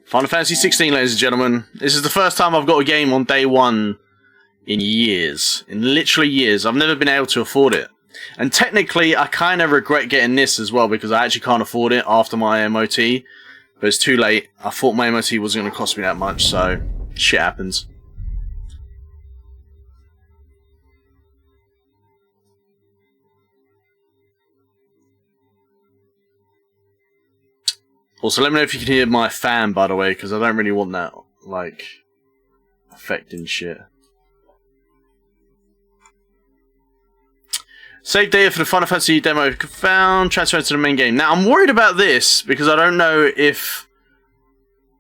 Final Fantasy 16, ladies and gentlemen. This is the first time I've got a game on day one in years. In literally years. I've never been able to afford it. And technically, I kind of regret getting this as well because I actually can't afford it after my MOT. But it's too late. I thought my MOT wasn't going to cost me that much, so shit happens. Also, let me know if you can hear my fan, by the way, because I don't really want that, like, affecting shit. Save data for the Final Fantasy demo found, transfer to the main game. Now, I'm worried about this, because I don't know if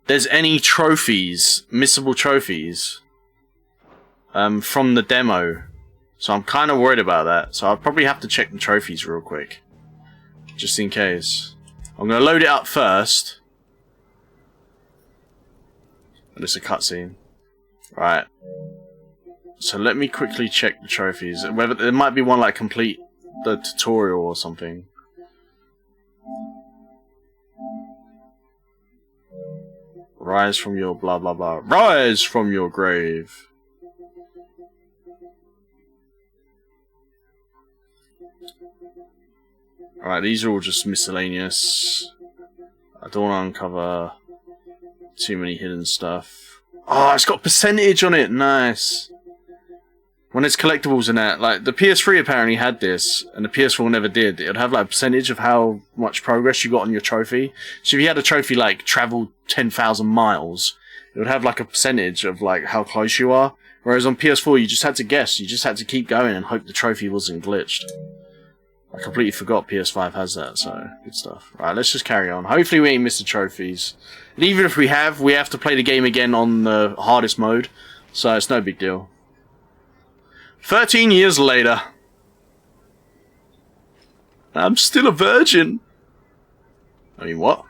there's any trophies, missable trophies, from the demo. So I'm kind of worried about that. So I'll probably have to check the trophies real quick, just in case. I'm going to load it up first. And it's a cutscene. Right. So let me quickly check the trophies. Whether there might be one like complete the tutorial or something. Rise from your blah blah blah. Rise from your grave. Alright, these are all just miscellaneous. I don't want to uncover too many hidden stuff. Oh, it's got percentage on it. Nice. When it's collectibles and that, like the PS3 apparently had this, and the PS4 never did. It would have like a percentage of how much progress you got on your trophy. So if you had a trophy like traveled 10,000 miles, it would have like a percentage of like how close you are. Whereas on PS4, you just had to guess. You just had to keep going and hope the trophy wasn't glitched. I completely forgot PS5 has that, so good stuff. Right, let's just carry on. Hopefully we ain't missed the trophies. And even if we have to play the game again on the hardest mode, so it's no big deal. 13 years later. I'm still a virgin. I mean, what?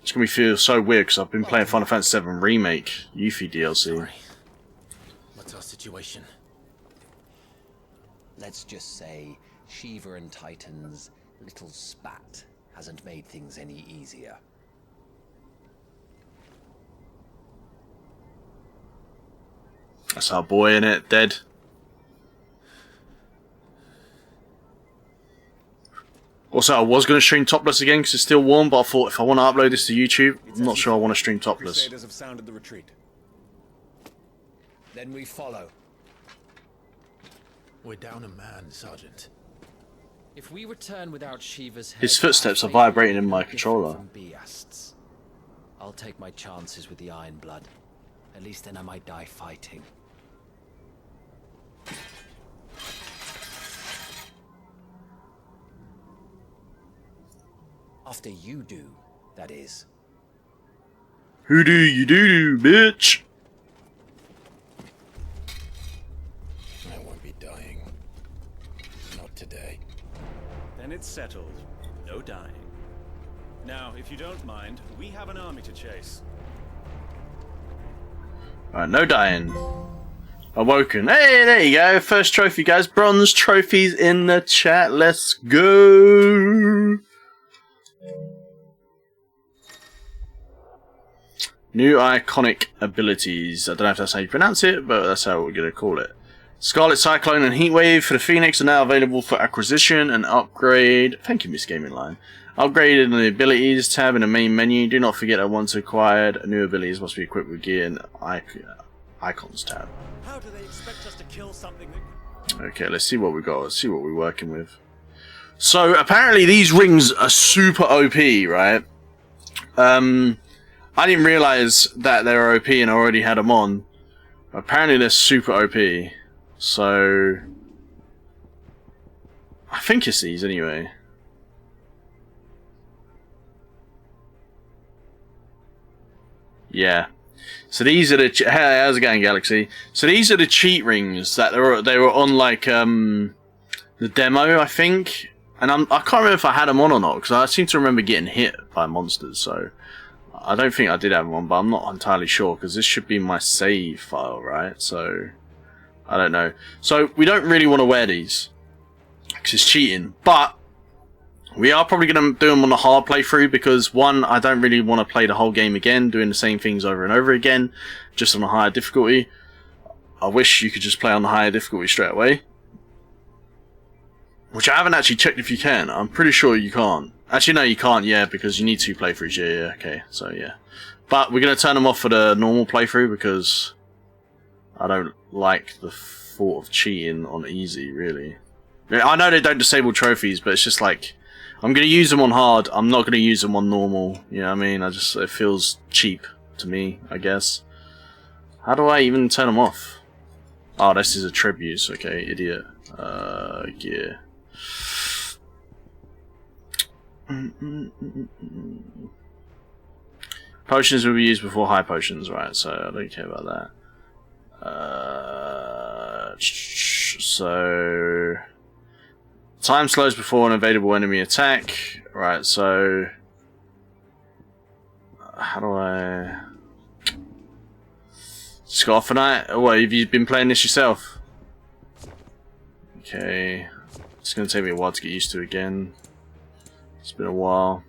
It's gonna feel so weird because I've been playing Final Fantasy VII Remake Yuffie DLC. Sorry. What's our situation? Let's just say Shiva and Titan's little spat hasn't made things any easier. That's our boy, innit? Dead. Also, I was going to stream topless again because it's still warm, but I thought if I want to upload this to YouTube, I'm not sure I want to stream topless. Crusaders have sounded the retreat. Then we follow. We're down a man, Sergeant. If we return without Shiva's head, His footsteps are vibrating in my controller. I'll take my chances with the Iron Blood. At least then I might die fighting. After you do, that is. Who do you do, bitch? I won't be dying. Not today. Then it's settled. No dying. Now, if you don't mind, we have an army to chase. Alright, no dying. Awoken. Hey, there you go. First trophy, guys. Bronze trophies in the chat. Let's go. New iconic abilities. I don't know if that's how you pronounce it, but that's how we're going to call it. Scarlet Cyclone and Heatwave for the Phoenix are now available for acquisition and upgrade. Thank you, Miss Gaming Line. Upgraded in the abilities tab in the main menu. Do not forget that once acquired, new abilities must be equipped with gear and icons tab. How do they expect us to kill something that... Okay, let's see what we got. Let's see what we're working with. So apparently these rings are super OP, right? I didn't realize that they were OP and I already had them on. Apparently they're super OP. So I think it's these anyway. Yeah. So these are the hey, how's it going, Galaxy? So these are the cheat rings that they were on like the demo, I think. And I can't remember if I had them on or not because I seem to remember getting hit by monsters. So I don't think I did have one, but I'm not entirely sure because this should be my save file, right? So I don't know. So we don't really want to wear these because it's cheating. But We are probably going to do them on a hard playthrough because, one, I don't really want to play the whole game again, doing the same things over and over again, just on a higher difficulty. I wish you could just play on the higher difficulty straight away. Which I haven't actually checked if you can. I'm pretty sure you can't. Actually, no, you can't, yeah, because you need 2 playthroughs. Yeah, okay, so yeah. But we're going to turn them off for the normal playthrough because I don't like the thought of cheating on easy, really. I know they don't disable trophies, but it's just like, I'm going to use them on hard, I'm not going to use them on normal, you know what I mean? It feels cheap to me, I guess. How do I even turn them off? Oh, this is a tribute, okay, idiot. Yeah. Potions will be used before high potions, right, so I don't care about that. So... Time slows before an evadable enemy attack. Right, so... How do I... Scarf a night? What, have you been playing this yourself? Okay. It's going to take me a while to get used to again. It's been a while.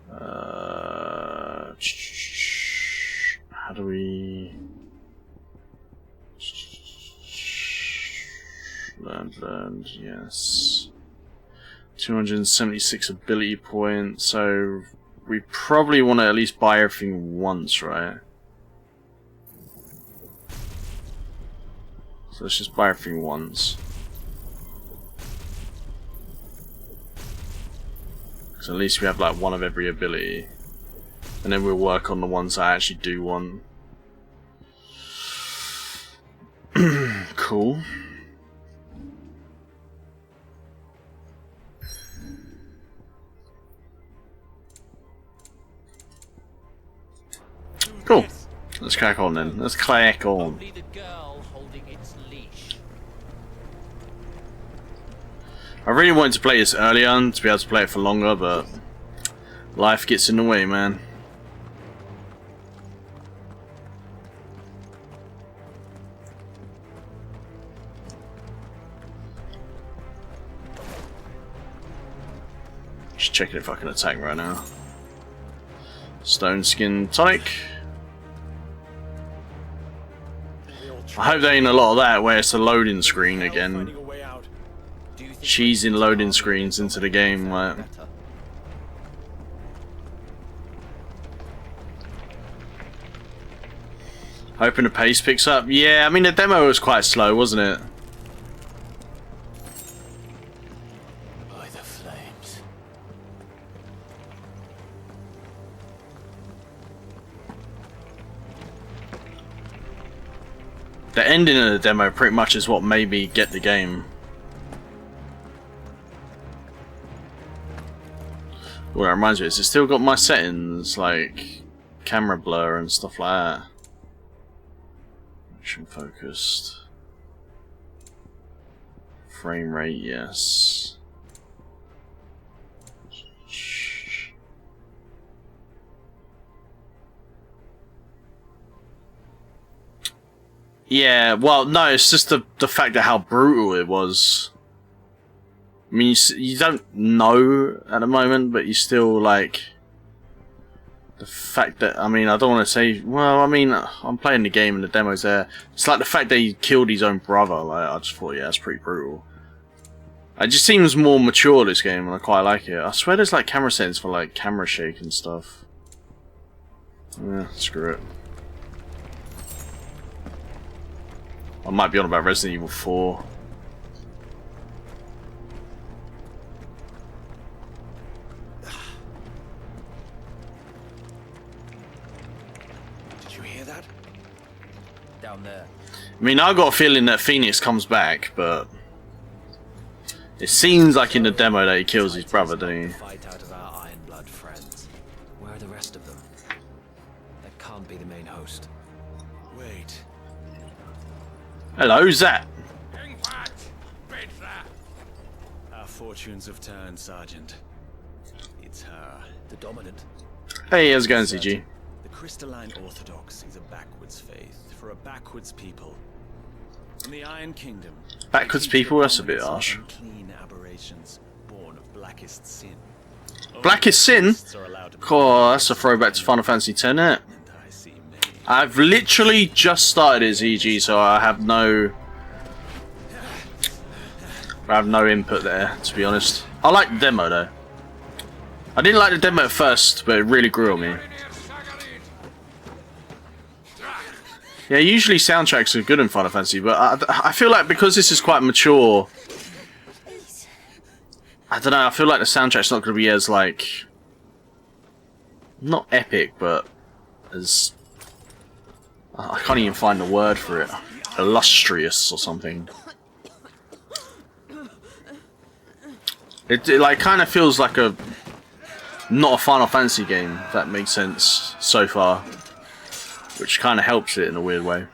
How do we... Learned, yes. 276 ability points, so we probably want to at least buy everything once, right? So let's just buy everything once. Because at least we have like one of every ability. And then we'll work on the ones I actually do want. Cool. Cool. Let's crack on then. Let's crack on. I really wanted to play this earlier on to be able to play it for longer, but life gets in the way, man. Just checking if I can attack right now. Stone Skin Tonic. I hope there ain't a lot of that where it's a loading screen again. Cheesing loading screens into the game, like. Hoping the pace picks up. Yeah, I mean the demo was quite slow, wasn't it? By the flames. The ending of the demo pretty much is what made me get the game. Well, that reminds me, has it still got my settings, like camera blur and stuff like that? Action focused. Frame rate, yes. Yeah, well, no, it's just the fact of how brutal it was. I mean, you don't know at the moment, but you still, like... The fact that, I mean, I don't want to say... Well, I mean, I'm playing the game and the demo's there. It's like the fact that he killed his own brother, like, I just thought, yeah, that's pretty brutal. It just seems more mature, this game, and I quite like it. I swear there's, like, camera settings for, like, camera shake and stuff. Yeah, screw it. I might be on about Resident Evil 4. Did you hear that? Down there. I mean, I got a feeling that Phoenix comes back, but it seems like in the demo that he kills his brother, doesn't he? Fight out of our Iron Blood friends. Where are the rest of them? That can't be the main host. Wait. Hello, who's that? Our fortunes have turned, Sergeant. It's her. The dominant. Hey, how's it going, CG? The crystalline orthodox is a backwards faith for a backwards people. In the Iron Kingdom, Backwards they teach people? the That's a bit dominance of harsh. unclean aberrations born blackest sin. Blackest Sin? Priests are allowed to Oh, that's a throwback to Final Fantasy X, isn't it? and I see many. I've literally just started as EG, so I have no input there, to be honest. I like the demo though. I didn't like the demo at first, but it really grew on me. Yeah, usually soundtracks are good in Final Fantasy, but I feel like because this is quite mature, I don't know, I feel like the soundtrack's not going to be as, like, not epic, but as, I can't even find the word for it, illustrious or something. It like kind of feels like a not a Final Fantasy game, if that makes sense so far, which kind of helps it in a weird way.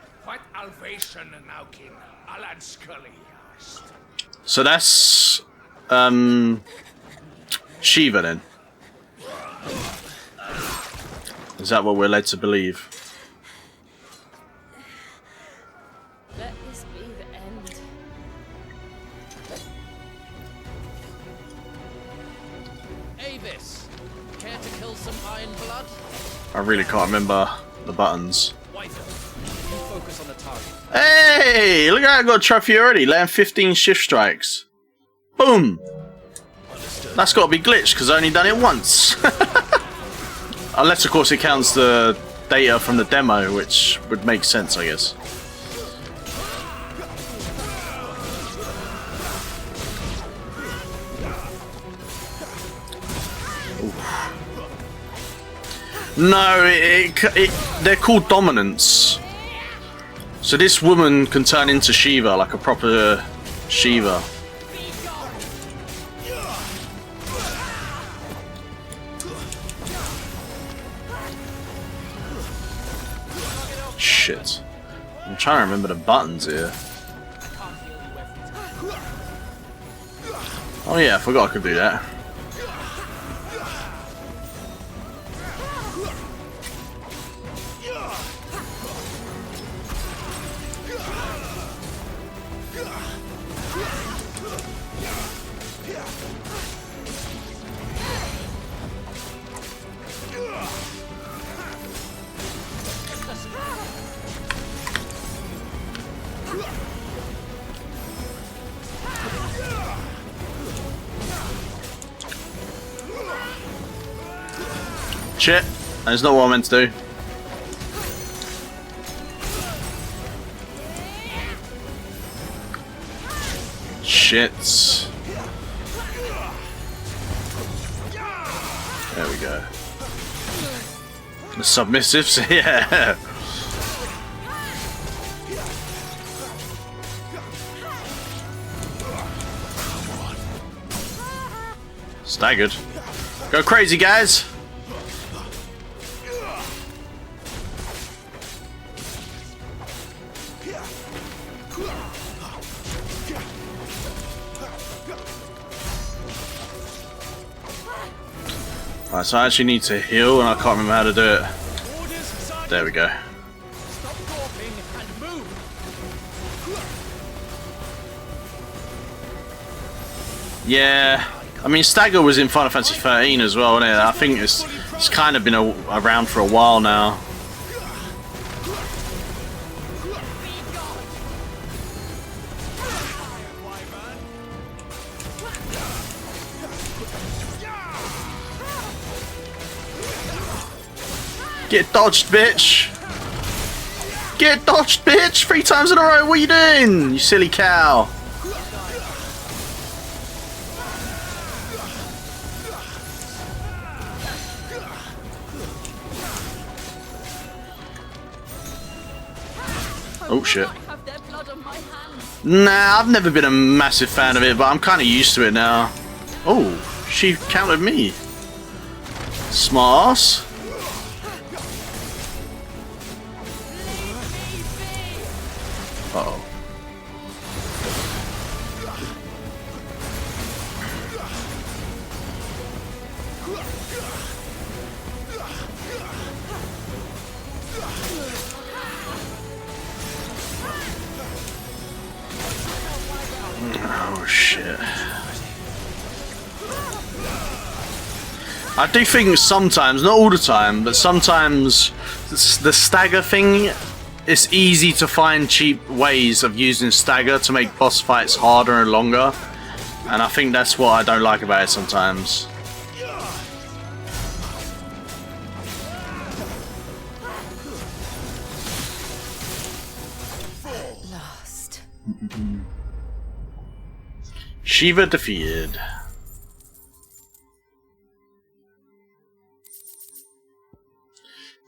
So that's Shiva then. Is that what we're led to believe? Let this be the end. Avis, care to kill some iron blood? I really can't remember the buttons. Whiter, you focus on the target. Hey, look at that, I got a trophy already. Land 15 shift strikes. Boom! That's got to be glitched because I only done it once. Unless, of course, it counts the data from the demo, which would make sense, I guess. Oof. No, they're called dominants. So this woman can turn into Shiva, like a proper Shiva. Shit. I'm trying to remember the buttons here. Oh yeah, I forgot I could do that. Shit, that's not what I meant to do. Shit. There we go. The submissives, yeah. Staggered. Go crazy, guys. Alright, so I actually need to heal and I can't remember how to do it. There we go. Yeah, I mean Stagger was in Final Fantasy 13 as well, wasn't it? I think it's kind of been around for a while now. Get dodged, bitch! Get dodged, bitch! 3 times in a row, what are you doing? You silly cow! Oh shit. Nah, I've never been a massive fan of it, but I'm kind of used to it now. Oh, she countered me. Smart ass. Uh-oh. Oh shit. I do think sometimes, not all the time, but sometimes the stagger thing, it's easy to find cheap ways of using stagger to make boss fights harder and longer. And I think that's what I don't like about it sometimes. Lost. Shiva defeated.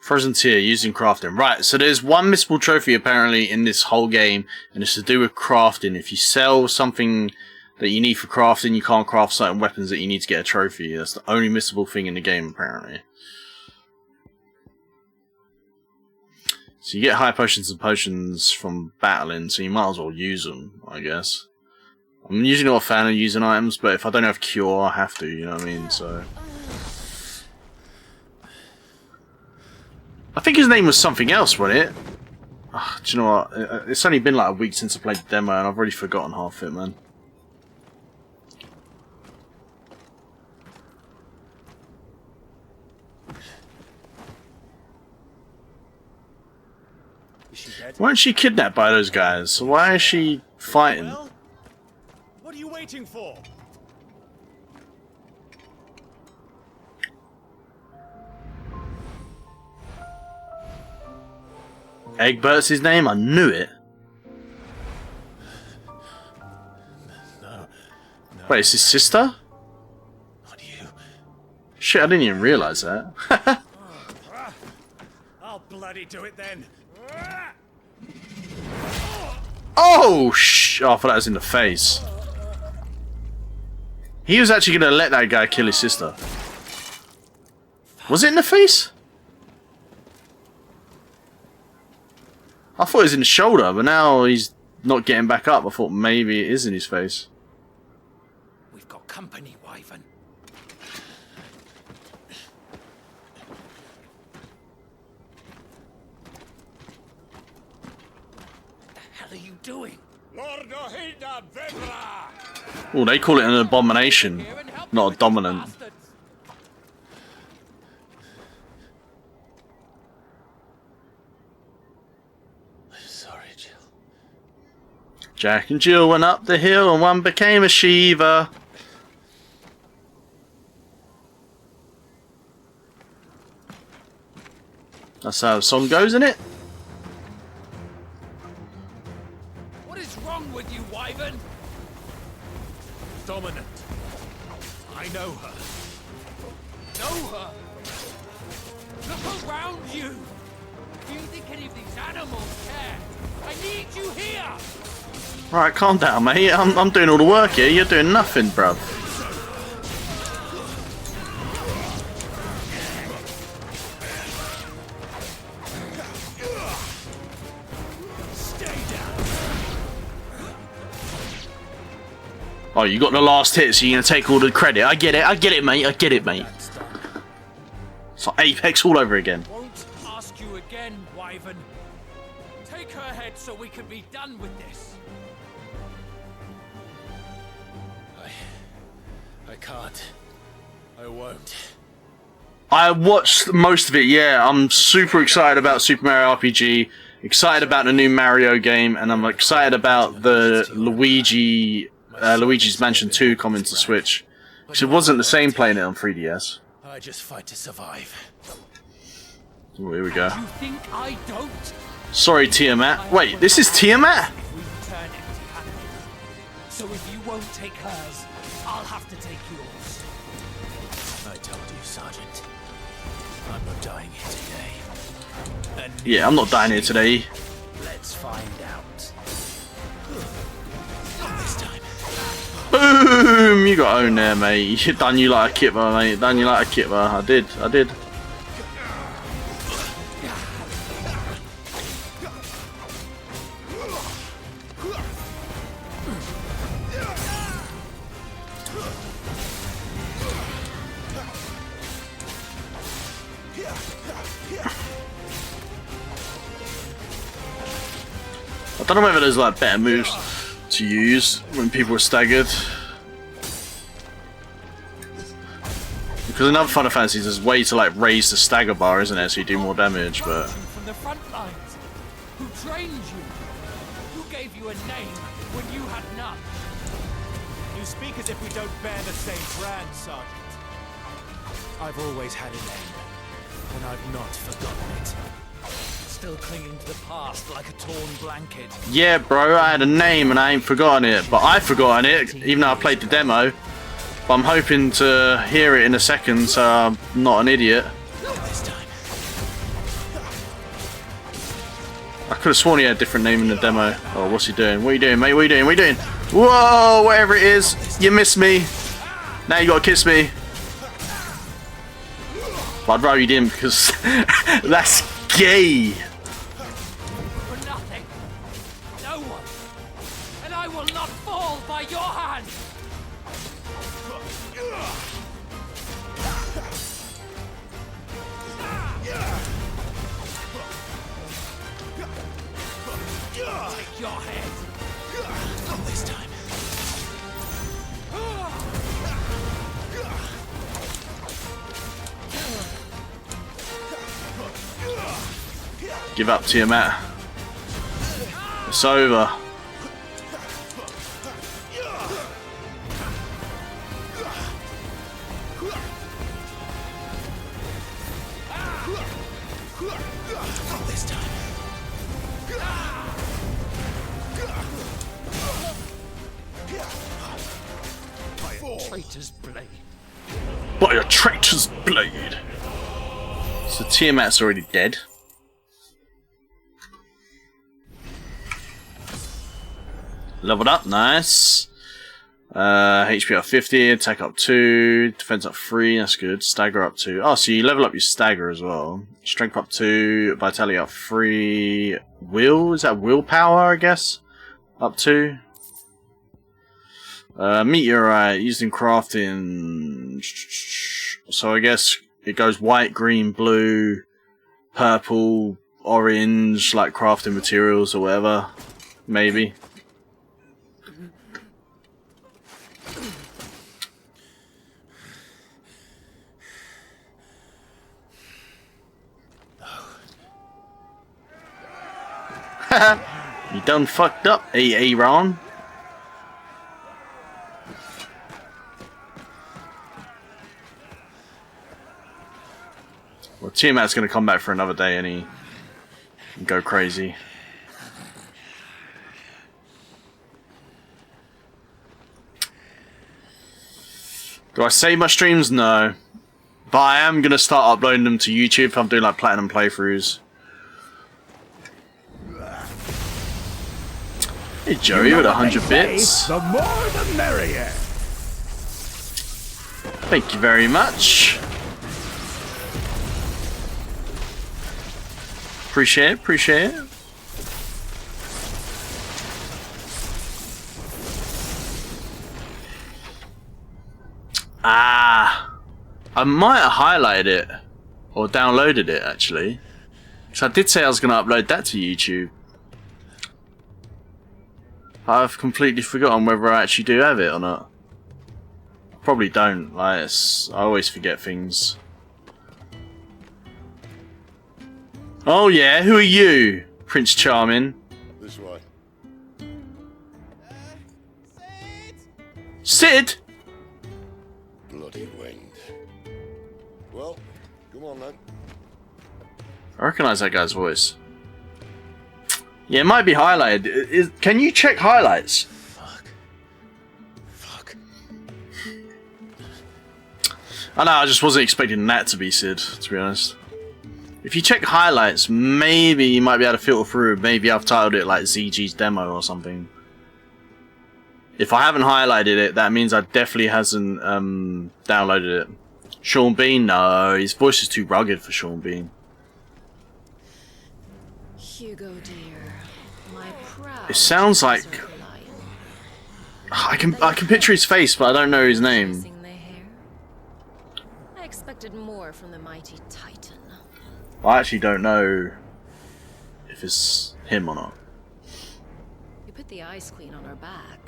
Frozen tier using crafting. Right, so there's one missable trophy apparently in this whole game, and it's to do with crafting. If you sell something that you need for crafting, you can't craft certain weapons that you need to get a trophy. That's the only missable thing in the game apparently. So you get high potions and potions from battling, so you might as well use them, I guess. I'm usually not a fan of using items, but if I don't have cure, I have to, you know what I mean? So I think his name was something else, wasn't it? Oh, do you know what? It's only been like a week since I played the demo, and I've already forgotten half it, man. Is she dead? Weren't she kidnapped by those guys? So why is she fighting? Well, what are you waiting for? Egbert's his name? I knew it. No. Wait, it's his sister? Not you. Shit, I didn't even realise that. I'll bloody do it then. Oh, I thought that was in the face. He was actually going to let that guy kill his sister. Was it in the face? I thought it was in the shoulder, but now he's not getting back up. I thought maybe it is in his face. We've got company, Wyvern. What the hell are you doing? Oh, they call it an abomination, not a dominant. Sorry, Jill. Jack and Jill went up the hill and one became a Shiva. That's how the song goes, isn't it? What is wrong with you, Wyvern? Dominant. I know her. Know her? Look around you! Do you think any of these animals care? I need you here! Right, calm down, mate. I'm doing all the work here. You're doing nothing, bruv. Oh, you got the last hit, so you're gonna take all the credit. I get it, mate. I get it, mate. It's like Apex all over again. Won't ask you again, Wyvern. Take her head so we can be done with this. I can't. I won't. I watched most of it, yeah. I'm super excited about Super Mario RPG, excited about the new Mario game, and I'm excited about the Luigi's Mansion 2 coming to Switch. Because it wasn't the same playing it on 3DS. I just fight to survive. Oh, here we go. You think I don't? Sorry, Tiamat. Wait, this is Tiamat? We return empty-handed. So if you won't take hers, I'll have to take yours. I told you, Sergeant. I'm not dying here today. And Yeah, I'm not dying here today. let's find out. This time. Boom! You got owned there, mate. You done you like a kipper, mate. Done you like a kipper. I did. I don't know whether there's like better moves to use when people are staggered. Because in other Final Fantasies, there's a way to like raise the stagger bar, isn't there, so you do more damage. But From the front lines, who trained you, who gave you a name when you had none. You speak as if we don't bear the same brand, Sergeant. I've always had a name, and I've not forgotten it. Still clinging to the past like a torn blanket. yeah, bro, I had a name and I ain't forgotten it. But I've forgotten it, even though I played the demo. But I'm hoping to hear it in a second, so I'm not an idiot. This time. I could have sworn he had a different name in the demo. Oh, what's he doing? What are you doing, mate? What are you doing? What are you doing? Whoa, whatever it is, you missed me. Now you gotta kiss me. But I'd rather you didn't because that's gay. For nothing. No one. And I will not fall by your hand. Take your head. Not this time. Give up to you, Matt. It's over. Not this time. Traitor's blade. By a traitor's blade. So Tiamat's already dead. Leveled up, nice. HP up 50, attack up 2, defense up 3, that's good. Stagger up 2. Oh, so you level up your stagger as well. Strength up 2, vitality up 3. Will? Is that willpower, I guess? Up 2. Meteorite, used in crafting. So I guess it goes white, green, blue, purple, orange, like crafting materials or whatever. Maybe. You done fucked up, Aaron. Well, Tiamat's gonna come back for another day and go crazy. Do I save my streams? No. But I am gonna start uploading them to YouTube if I'm doing like platinum playthroughs. Hey Joey with 100 bits. The more the merrier. Thank you very much. Appreciate it, appreciate it. Ah, I might have highlighted it or downloaded it actually. So I did say I was going to upload that to YouTube. I've completely forgotten whether I actually do have it or not. Probably don't. Like, I always forget things. Oh yeah, who are you, Prince Charming? This way. Sid? Bloody wind. Well, come on then. I recognise that guy's voice. Yeah, it might be highlighted. Can you check highlights? Fuck. I know, I just wasn't expecting that to be Sid, to be honest. If you check highlights, maybe you might be able to filter through. Maybe I've titled it like ZG's demo or something. If I haven't highlighted it, that means I definitely hasn't downloaded it. Sean Bean? No, his voice is too rugged for Sean Bean. Hugo, dear, my proud It sounds like desert lion. I can picture his face, but I don't know his name. Chasing the hair. I expected more from the mighty Titan. I actually don't know if it's him or not. You put the Ice Queen on her back,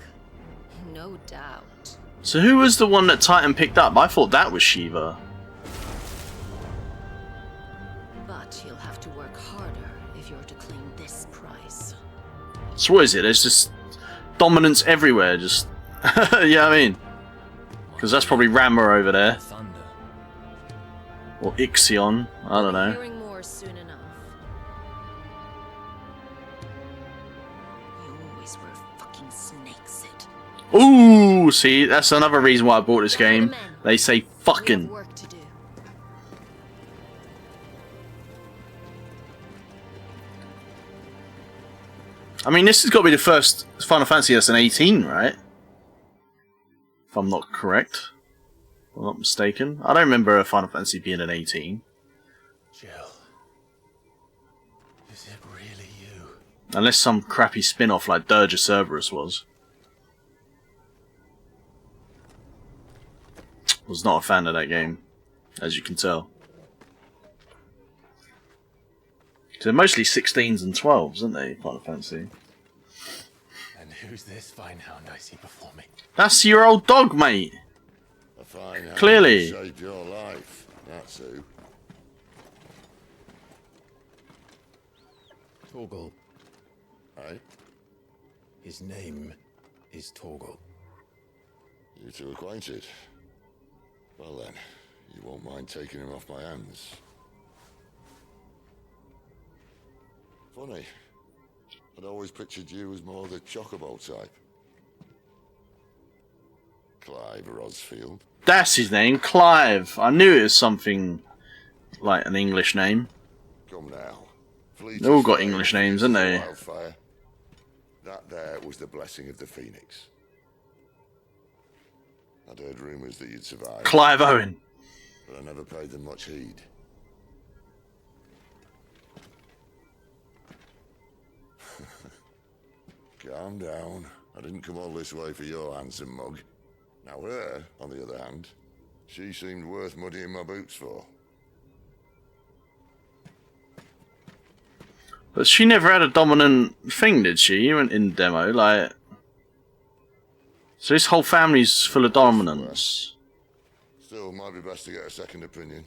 no doubt. So who was the one that Titan picked up? I thought that was Shiva. So what is it? There's just dominance everywhere. Just yeah, I mean, because that's probably Rammer over there, Thunder. or Ixion. I don't know. Hearing more soon enough. You always were a fucking snake, Sid. Ooh, see, that's another reason why I bought this game. They say We have fucking. work to do. I mean, this has got to be the first Final Fantasy that's an 18, right? If I'm not correct. If I'm not mistaken. I don't remember a Final Fantasy being an 18. Jill. Is it really you? Unless some crappy spin-off like Dirge of Cerberus was. Was not a fan of that game, as you can tell. They're mostly 16s and 12s, aren't they, Final Fantasy? And who's this fine hound I see before me? That's your old dog, mate! A fine hand Clearly. to shape your life. That's who. Torgal. Hey, His name is Torgal. you two acquainted? Well then, you won't mind taking him off my hands. Funny. I'd always pictured you as more the chocobo type. Clive Rosfield. That's his name, Clive. I knew it was something like an English name. Come now. They all got English names, haven't they? Wildfire. That there was the blessing of the Phoenix. I'd heard rumours that you'd survived, Clive Owen. but I never paid them much heed. Calm down. I didn't come all this way for your handsome mug. Now her, on the other hand, she seemed worth muddying my boots for. But she never had a dominant thing, did she? You went in demo, like... So this whole family's full of dominance. Still, might be best to get a second opinion.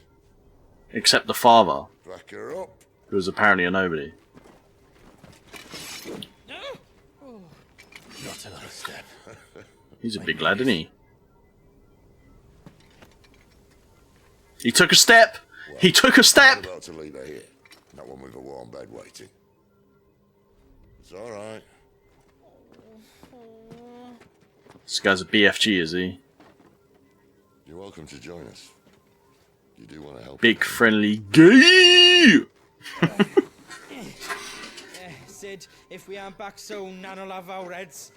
Except the father, Back her up. who was apparently a nobody. Not another step. He's a big lad, isn't he? He took a step! He took a I'm step! about to leave her here. Not one with a warm bed waiting. It's alright. This guy's a BFG, is he? You're welcome to join us. You do want to help. Big friendly gay! Sid, if we aren't back soon, Nan'll have our heads.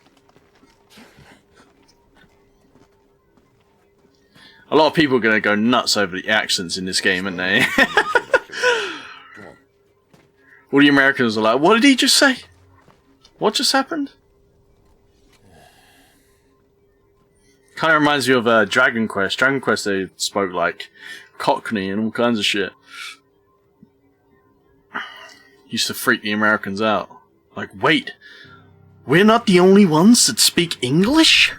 A lot of people are going to go nuts over the accents in this game, aren't they? Come on. All the Americans are like, what did he just say? What just happened? Kind of reminds me of Dragon Quest. Dragon Quest, they spoke like Cockney and all kinds of shit. Used to freak the Americans out. Like, wait, we're not the only ones that speak English?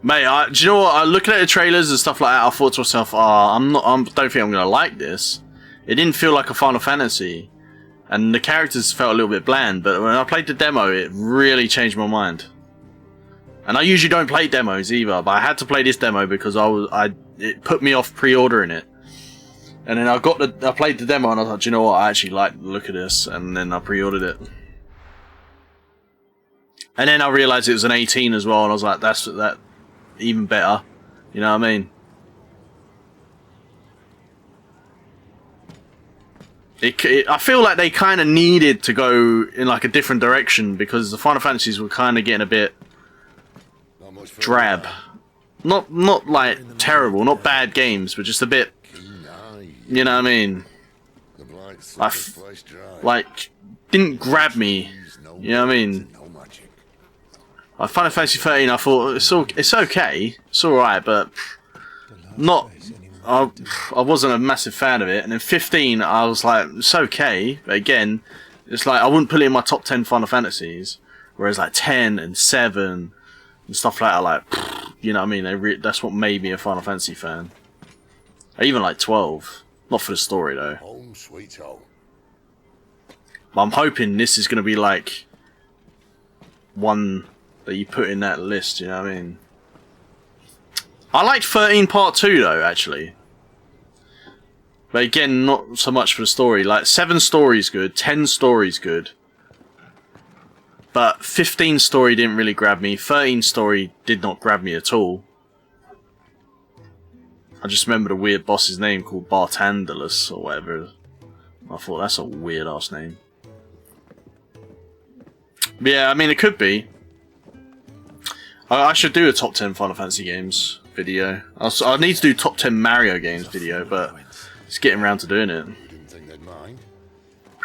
Mate, do you know what? Looking at the trailers and stuff like that, I thought to myself, I don't think I'm gonna like this. It didn't feel like a Final Fantasy, and the characters felt a little bit bland. But when I played the demo, it really changed my mind. And I usually don't play demos either, but I had to play this demo because it put me off pre-ordering it. And then I played the demo and I was like, do you know what? I actually like the look of this, and then I pre-ordered it. And then I realised it was an 18 as well, and I was like, that's that. Even better, you know what I mean? I feel like they kind of needed to go in like a different direction because the Final Fantasies were kind of getting a bit Not much for drab. Not like terrible, not bad games, but just a bit, you know what I mean? The blight I sucked the place dry. Like, didn't grab me, you know what I mean? No magic. Like Final Fantasy 13, I thought it's okay, it's alright, but not. I wasn't a massive fan of it. And then 15, I was like, it's okay, but again, it's like I wouldn't put it in my top 10 Final Fantasies. Whereas like 10 and 7 and stuff like that, like, you know what I mean? That's what made me a Final Fantasy fan. I even like 12. Not for the story though. Home sweet home. But I'm hoping this is going to be like one that you put in that list, you know what I mean? I liked 13 Part 2 though, actually. But again, not so much for the story. Like, 7 stories good, 10 stories good. But 15 story didn't really grab me. 13 story did not grab me at all. I just remember the weird boss's name called Bartandalus or whatever. I thought that's a weird ass name. But yeah, I mean, it could be. I should do a top 10 Final Fantasy games video. I need to do top 10 Mario games video, but it's getting around to doing it. Didn't think they'd mind.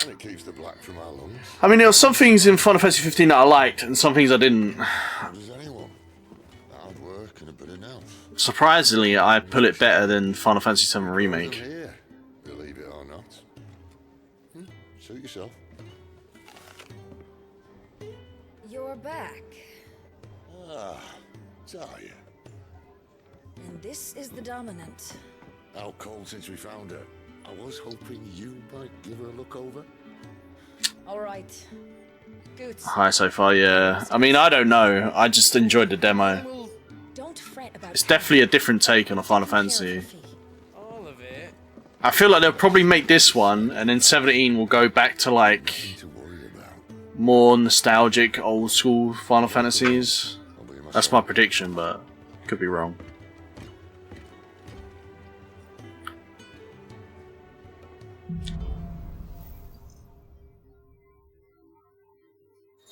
And it keeps the black from our lungs. I mean, there were some things in Final Fantasy 15 that I liked, and some things I didn't. How does anyone? Hard work and a bit of nerve. Surprisingly, I pull it better than Final Fantasy 7 Remake. Here, believe it or not. Suit yourself. You're back. Ah, Talia. And this is the Dominant. Out cold since we found her. I was hoping you might give her a look over. Alright. Good. Hi so far, yeah. I mean, I don't know. I just enjoyed the demo. Well, don't fret about It's definitely a different take on a Final Fantasy. All of it. I feel like they'll probably make this one, and then 17 will go back to like Nothing to worry about. more nostalgic, old school Final Fantasies. I'll be myself. That's my prediction, but could be wrong.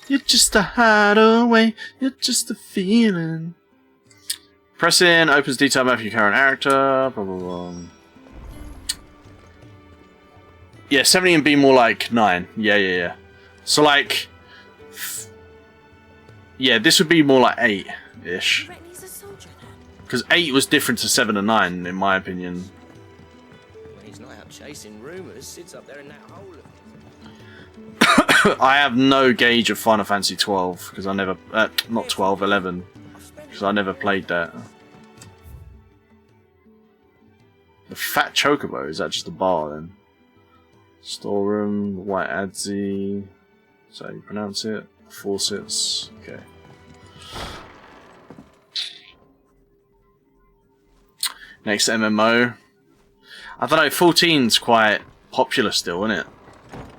You're just a hideaway, you're just a feeling. Press in, opens detail map of your current character, blah blah blah. Yeah, 70 would be more like 9. Yeah. So like... Yeah, this would be more like 8-ish. Reckon he's a soldier then? Because 8 was different to 7 and 9, in my opinion. When he's not out chasing rumours, sits up there in that hole of his. I have no gauge of Final Fantasy 12, because I never... not 12, 11. Because I never played that. The Fat Chocobo, is that just a bar then? Storeroom, White Adzi... Is that how you pronounce it? Faucets, okay. Next MMO. I don't know, 14's quite popular still, isn't it?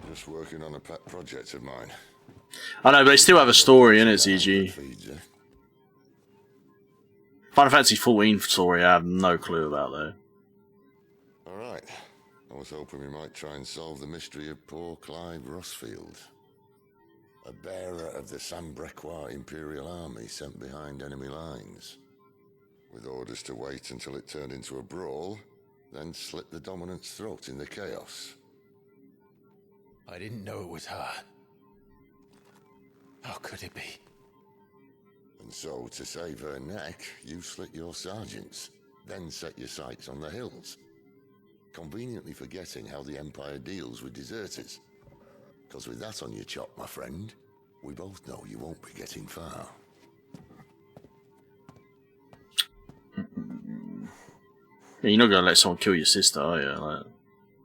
Just working on a pet project of mine. I know, but they still have a story in it, ZG. Feeds you. Final Fantasy 14 story I have no clue about though. Alright. I was hoping we might try and solve the mystery of poor Clive Rossfield. A bearer of the Sambrequois Imperial Army sent behind enemy lines. With orders to wait until it turned into a brawl, then slit the Dominant's throat in the chaos. I didn't know it was her. How could it be? And so, to save her neck, you slit your sergeants, then set your sights on the hills. Conveniently forgetting how the Empire deals with deserters. Because with that on your chop, my friend, we both know you won't be getting far. Yeah, you're not gonna let someone kill your sister, are you? Like,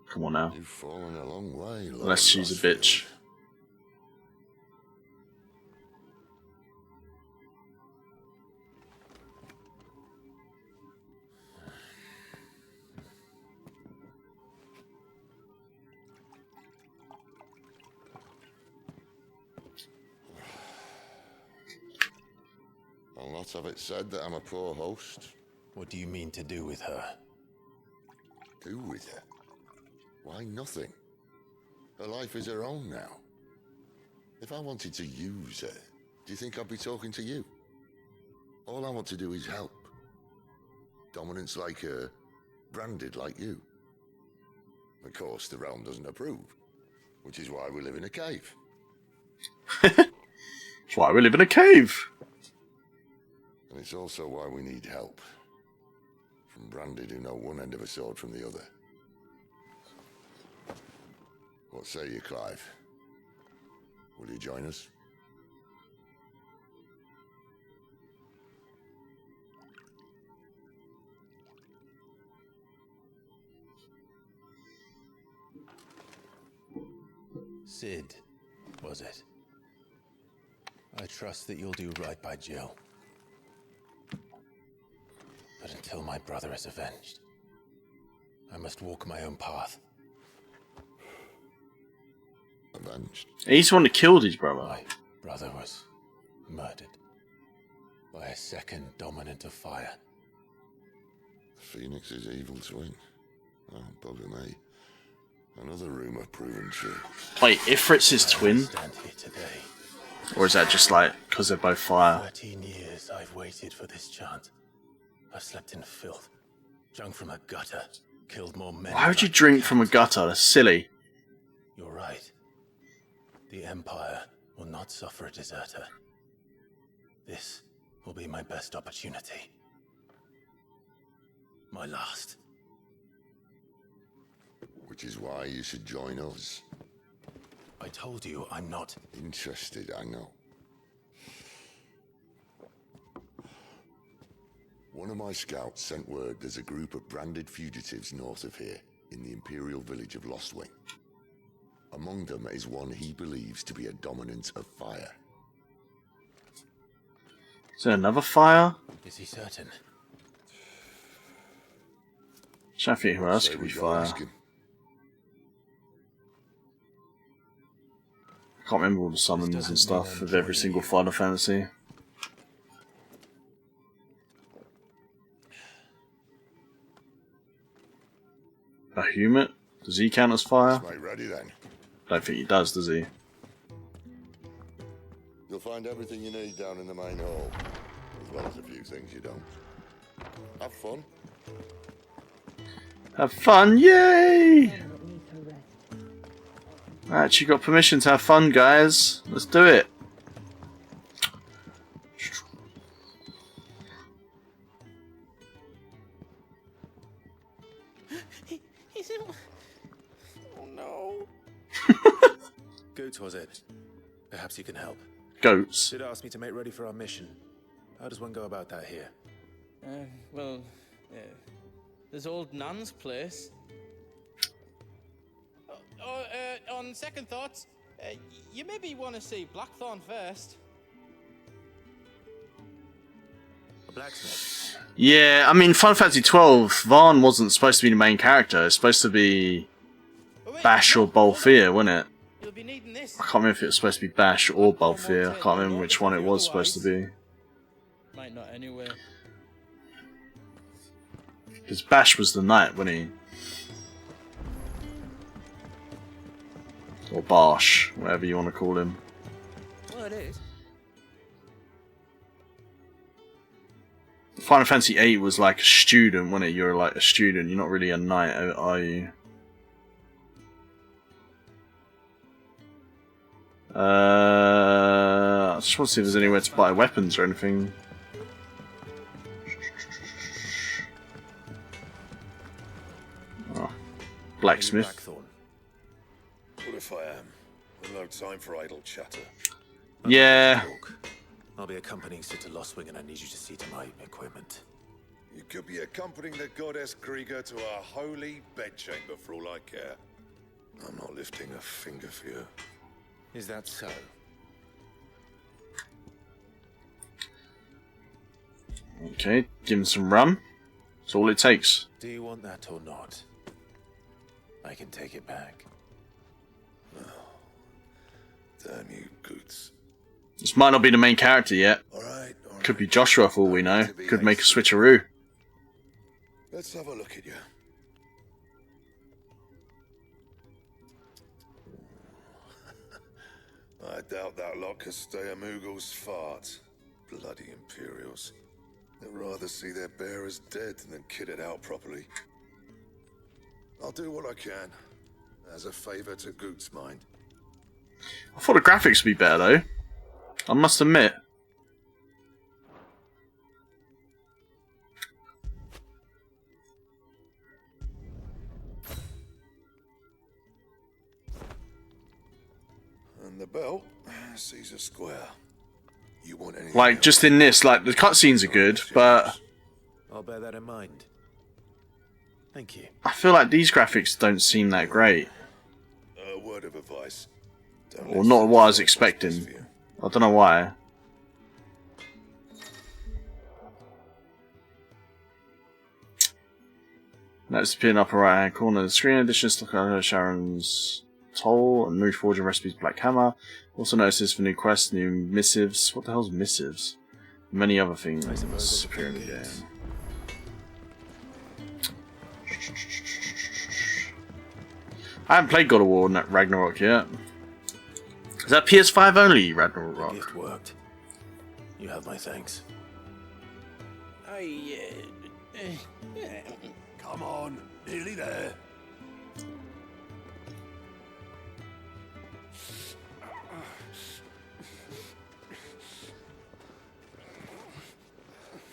come on now. You've fallen a long way, Lord Unless she's a bitch. Rossfield. I'll not have it said that I'm a poor host. What do you mean to do with her? Do with her? Why, nothing. Her life is her own now. If I wanted to use her, do you think I'd be talking to you? All I want to do is help. Dominants like her, branded like you. Of course, the realm doesn't approve, which is why we live in a cave. That's why we live in a cave. And it's also why we need help. From branded who know one end of a sword from the other. What say you, Clive? Will you join us? Sid, was it? I trust that you'll do right by Jill. But until my brother is avenged, I must walk my own path. Avenged? He's the one that killed his brother. My brother was murdered by a second dominant of fire. Phoenix's evil twin. Oh, bugger me. Another rumour proven true. Wait, Ifrit's his twin? Stand here today. Or is that just like because they're both fire? 13 years I've waited for this chance. I've slept in filth, drunk from a gutter, killed more men. Why would you drink from a gutter? That's silly. You're right. The Empire will not suffer a deserter. This will be my best opportunity. My last. Which is why you should join us. I told you I'm not Interested, I know. One of my scouts sent word there's a group of branded fugitives north of here, in the Imperial village of Lostwing. Among them is one he believes to be a dominant of fire. Is there another fire? Is he certain? I think who else Say could we be go fire? ask him. I can't remember all the summons and stuff of every single Final Fantasy. A Humit? Does he count as fire? Mate, ready then. Don't think he does he? You'll find everything you need down in the main hall, as well as a few things you don't. Have fun. Have fun, yay! I actually got permission to have fun, guys. Let's do it. He's in... Oh no. Goats, was it? Perhaps you can help. Goats. Sid asked me to make ready for our mission. How does one go about that here? Well, there's old Nan's place. On second thoughts, you maybe want to see Blackthorn first. A blacksmith? Yeah, I mean, Final Fantasy 12, Varn wasn't supposed to be the main character. It's supposed to be Bash or Balthier, wasn't it? You'll be needing this. I can't remember if it was supposed to be Bash or Balthier. I can't remember which one it was supposed to be. Might not anyway. Because Bash was the knight, wasn't he? Or Barsh, whatever you want to call him. Well, it is. Final Fantasy 8 was like a student, wasn't it? You're like a student, you're not really a knight, are you? I just want to see if there's anywhere to buy weapons or anything. Oh, blacksmith. Blackthorn. What if I am? With no time for idle chatter. Yeah. I'll be accompanying Sid to Lostwing, and I need you to see to my equipment. You could be accompanying the goddess Krieger to our holy bedchamber for all I care. I'm not lifting a finger for you. Is that so? Okay, give him some rum. That's all it takes. Do you want that or not? I can take it back. Damn you, Goots. This might not be the main character yet. Alright. Could be Joshua for all we know. Could make a switcheroo. Let's have a look at you. I doubt that lot could stay a Moogle's fart. Bloody Imperials. They'd rather see their bearers dead than kitted out properly. I'll do what I can, as a favour to Goot's mind. I thought the graphics would be better though. I must admit. And the belt, Caesar Square. You want anything Like, else? just in this, like, the cutscenes are good, but I'll bear that in mind. Thank you. I feel like these graphics don't seem that great. A word of advice. Or not what I was expecting. I don't know why. Notice appearing upper right hand corner of the screen. Additions to Sharon's Toll and New Forging Recipes Black Hammer. Also notices for new quests, new missives. What the hell's missives? Many other things appear in the game. I haven't played God of War Ragnarok yet. Is that PS5 only, Ragnarok? It worked. You have my thanks. Come on, nearly there.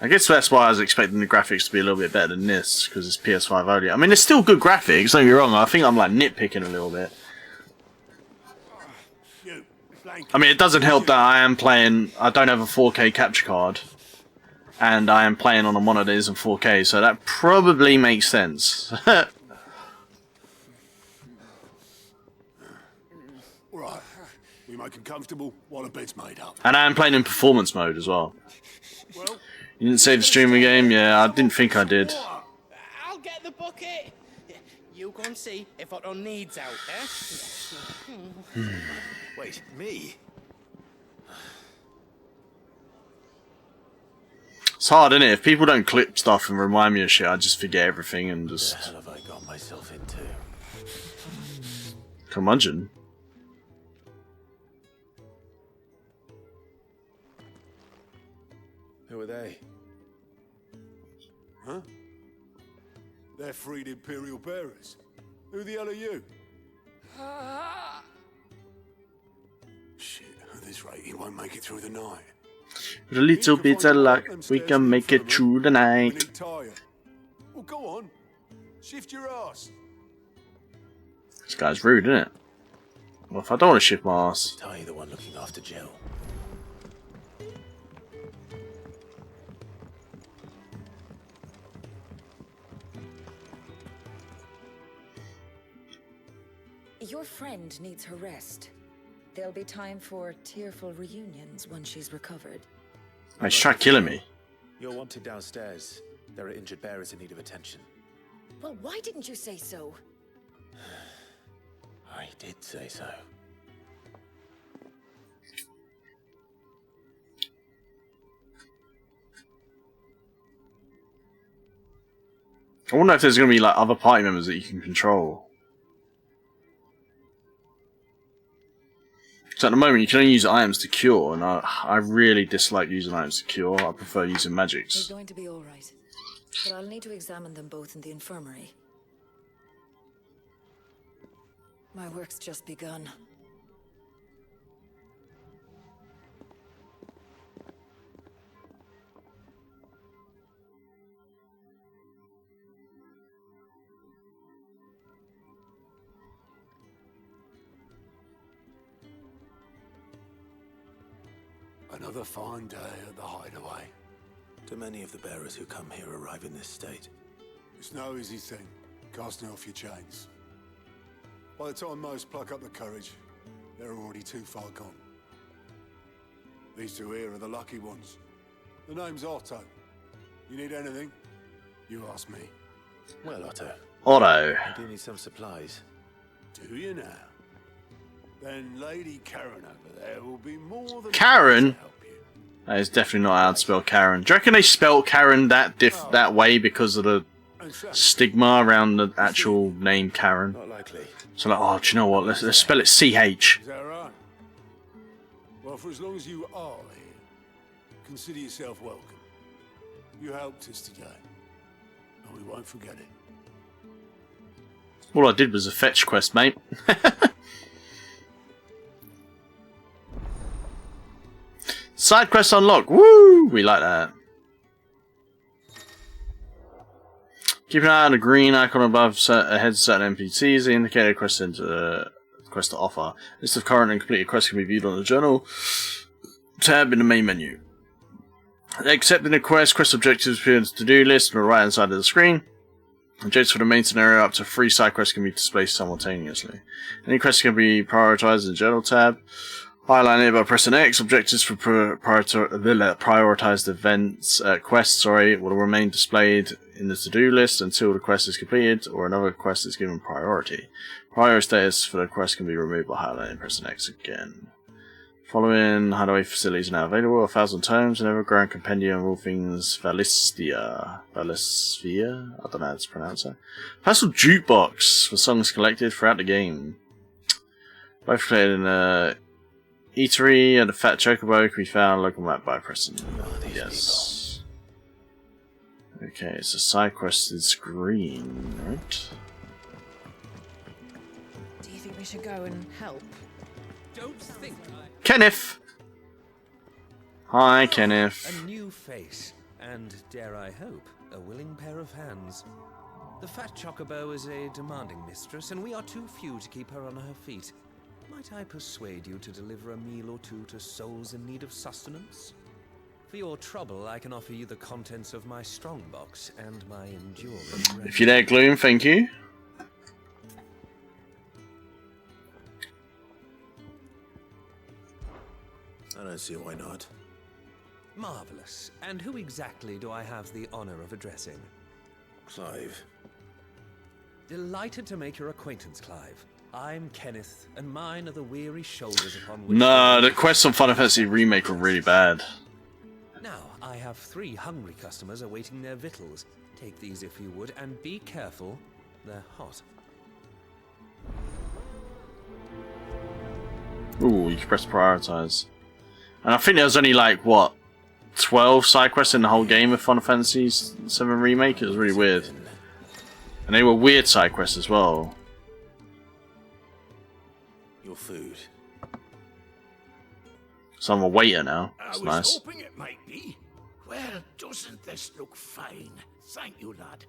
I guess that's why I was expecting the graphics to be a little bit better than this, because it's PS5 only. I mean, it's still good graphics, don't get me wrong. I think I'm like nitpicking a little bit. I mean, it doesn't help that I don't have a 4K capture card, and I am playing on a monitor that isn't 4K, so that probably makes sense. Right, we make him comfortable while the bed's made up. And I am playing in performance mode as well. You didn't save the streaming game? Yeah, I didn't think I did. I'll get the bucket. You go and see if Otto needs out, eh? Wait, me? It's hard, isn't it? If people don't clip stuff and remind me of shit, I just forget everything and just... What the hell have I got myself into? Curmudgeon. Who are they? Huh? They're freed Imperial bearers. Who the hell are you? Shit, at this rate he won't make it through the night. With a little bit of luck, we can make it through the night. Well, go on. Shift your ass. This guy's rude, isn't it? Well, if I don't want to shift my ass... Ty, the one looking after Jill. Your friend needs her rest. There'll be time for tearful reunions once she's recovered. He's trying killing me. You're wanted downstairs. There are injured bearers in need of attention. Well, why didn't you say so? I did say so. I wonder if there's going to be like other party members that you can control. So at the moment you can only use items to cure, and I really dislike using items to cure. I prefer using magics. He's going to be all right, but I'll need to examine them both in the infirmary. My work's just begun. Another fine day at the hideaway. Do many of the bearers who come here arrive in this state? It's no easy thing, casting off your chains. By the time most pluck up the courage, they're already too far gone. These two here are the lucky ones. The name's Otto. You need anything? You ask me. Well, Otto. Otto. I do need some supplies. Do you now? Then Lady Karen over there will be more than Karen? happy to help you. That is definitely not how to spell Karen. Do you reckon they spelt Karen that way because of the stigma around the actual name Karen? Not likely. So like, oh, do you know what? Let's spell it CH. Is that right? Well, for as long as you are here, consider yourself welcome. You helped us today, and we won't forget it. All I did was a fetch quest, mate. Side quest unlocked. Woo! We like that. Keep an eye on the green icon above ahead of certain NPCs. They indicate a quest to offer. List of current and completed quests can be viewed on the journal tab in the main menu. Accepting a quest objectives appear on the to-do list on the right hand side of the screen. Objectives for the main scenario, up to 3 side quests can be displayed simultaneously. Any quest can be prioritized in the General tab. Highlight it by pressing X. Objectives for prioritized events, quests, will remain displayed in the to-do list until the quest is completed or another quest is given priority. Priority status for the quest can be removed by highlighting and pressing X again. Following hideaway facilities are now available: 1,000 tomes, an ever-growing compendium of all things Valisthea. Valisthea? I don't know how to pronounce it. Personal jukebox for songs collected throughout the game. Both played in the eatery and the Fat Chocobo can be found local map by pressing yes. Okay, it's a side quest is green, right? Do you think we should go and help? Don't think Kenneth! Hi, Kenneth. A new face, and dare I hope, a willing pair of hands. The Fat Chocobo is a demanding mistress, and we are too few to keep her on her feet. Might I persuade you to deliver a meal or two to souls in need of sustenance? For your trouble, I can offer you the contents of my strongbox and my enduring rest. If you're there, Gloom, thank you. I don't see why not. Marvelous. And who exactly do I have the honor of addressing? Clive. Delighted to make your acquaintance, Clive. I'm Kenneth, and mine are the weary shoulders upon which... No, the quests on Final Fantasy Remake were really bad. Now, I have 3 hungry customers awaiting their victuals. Take these if you would, and be careful, they're hot. Ooh, you can press prioritize. And I think there was only like, what, 12 side quests in the whole game of Final Fantasy VII Remake? It was really weird. And they were weird side quests as well. Your food. So I'm a waiter now. That's nice. I was hoping it might be. Well, doesn't this look fine? Thank you, lad.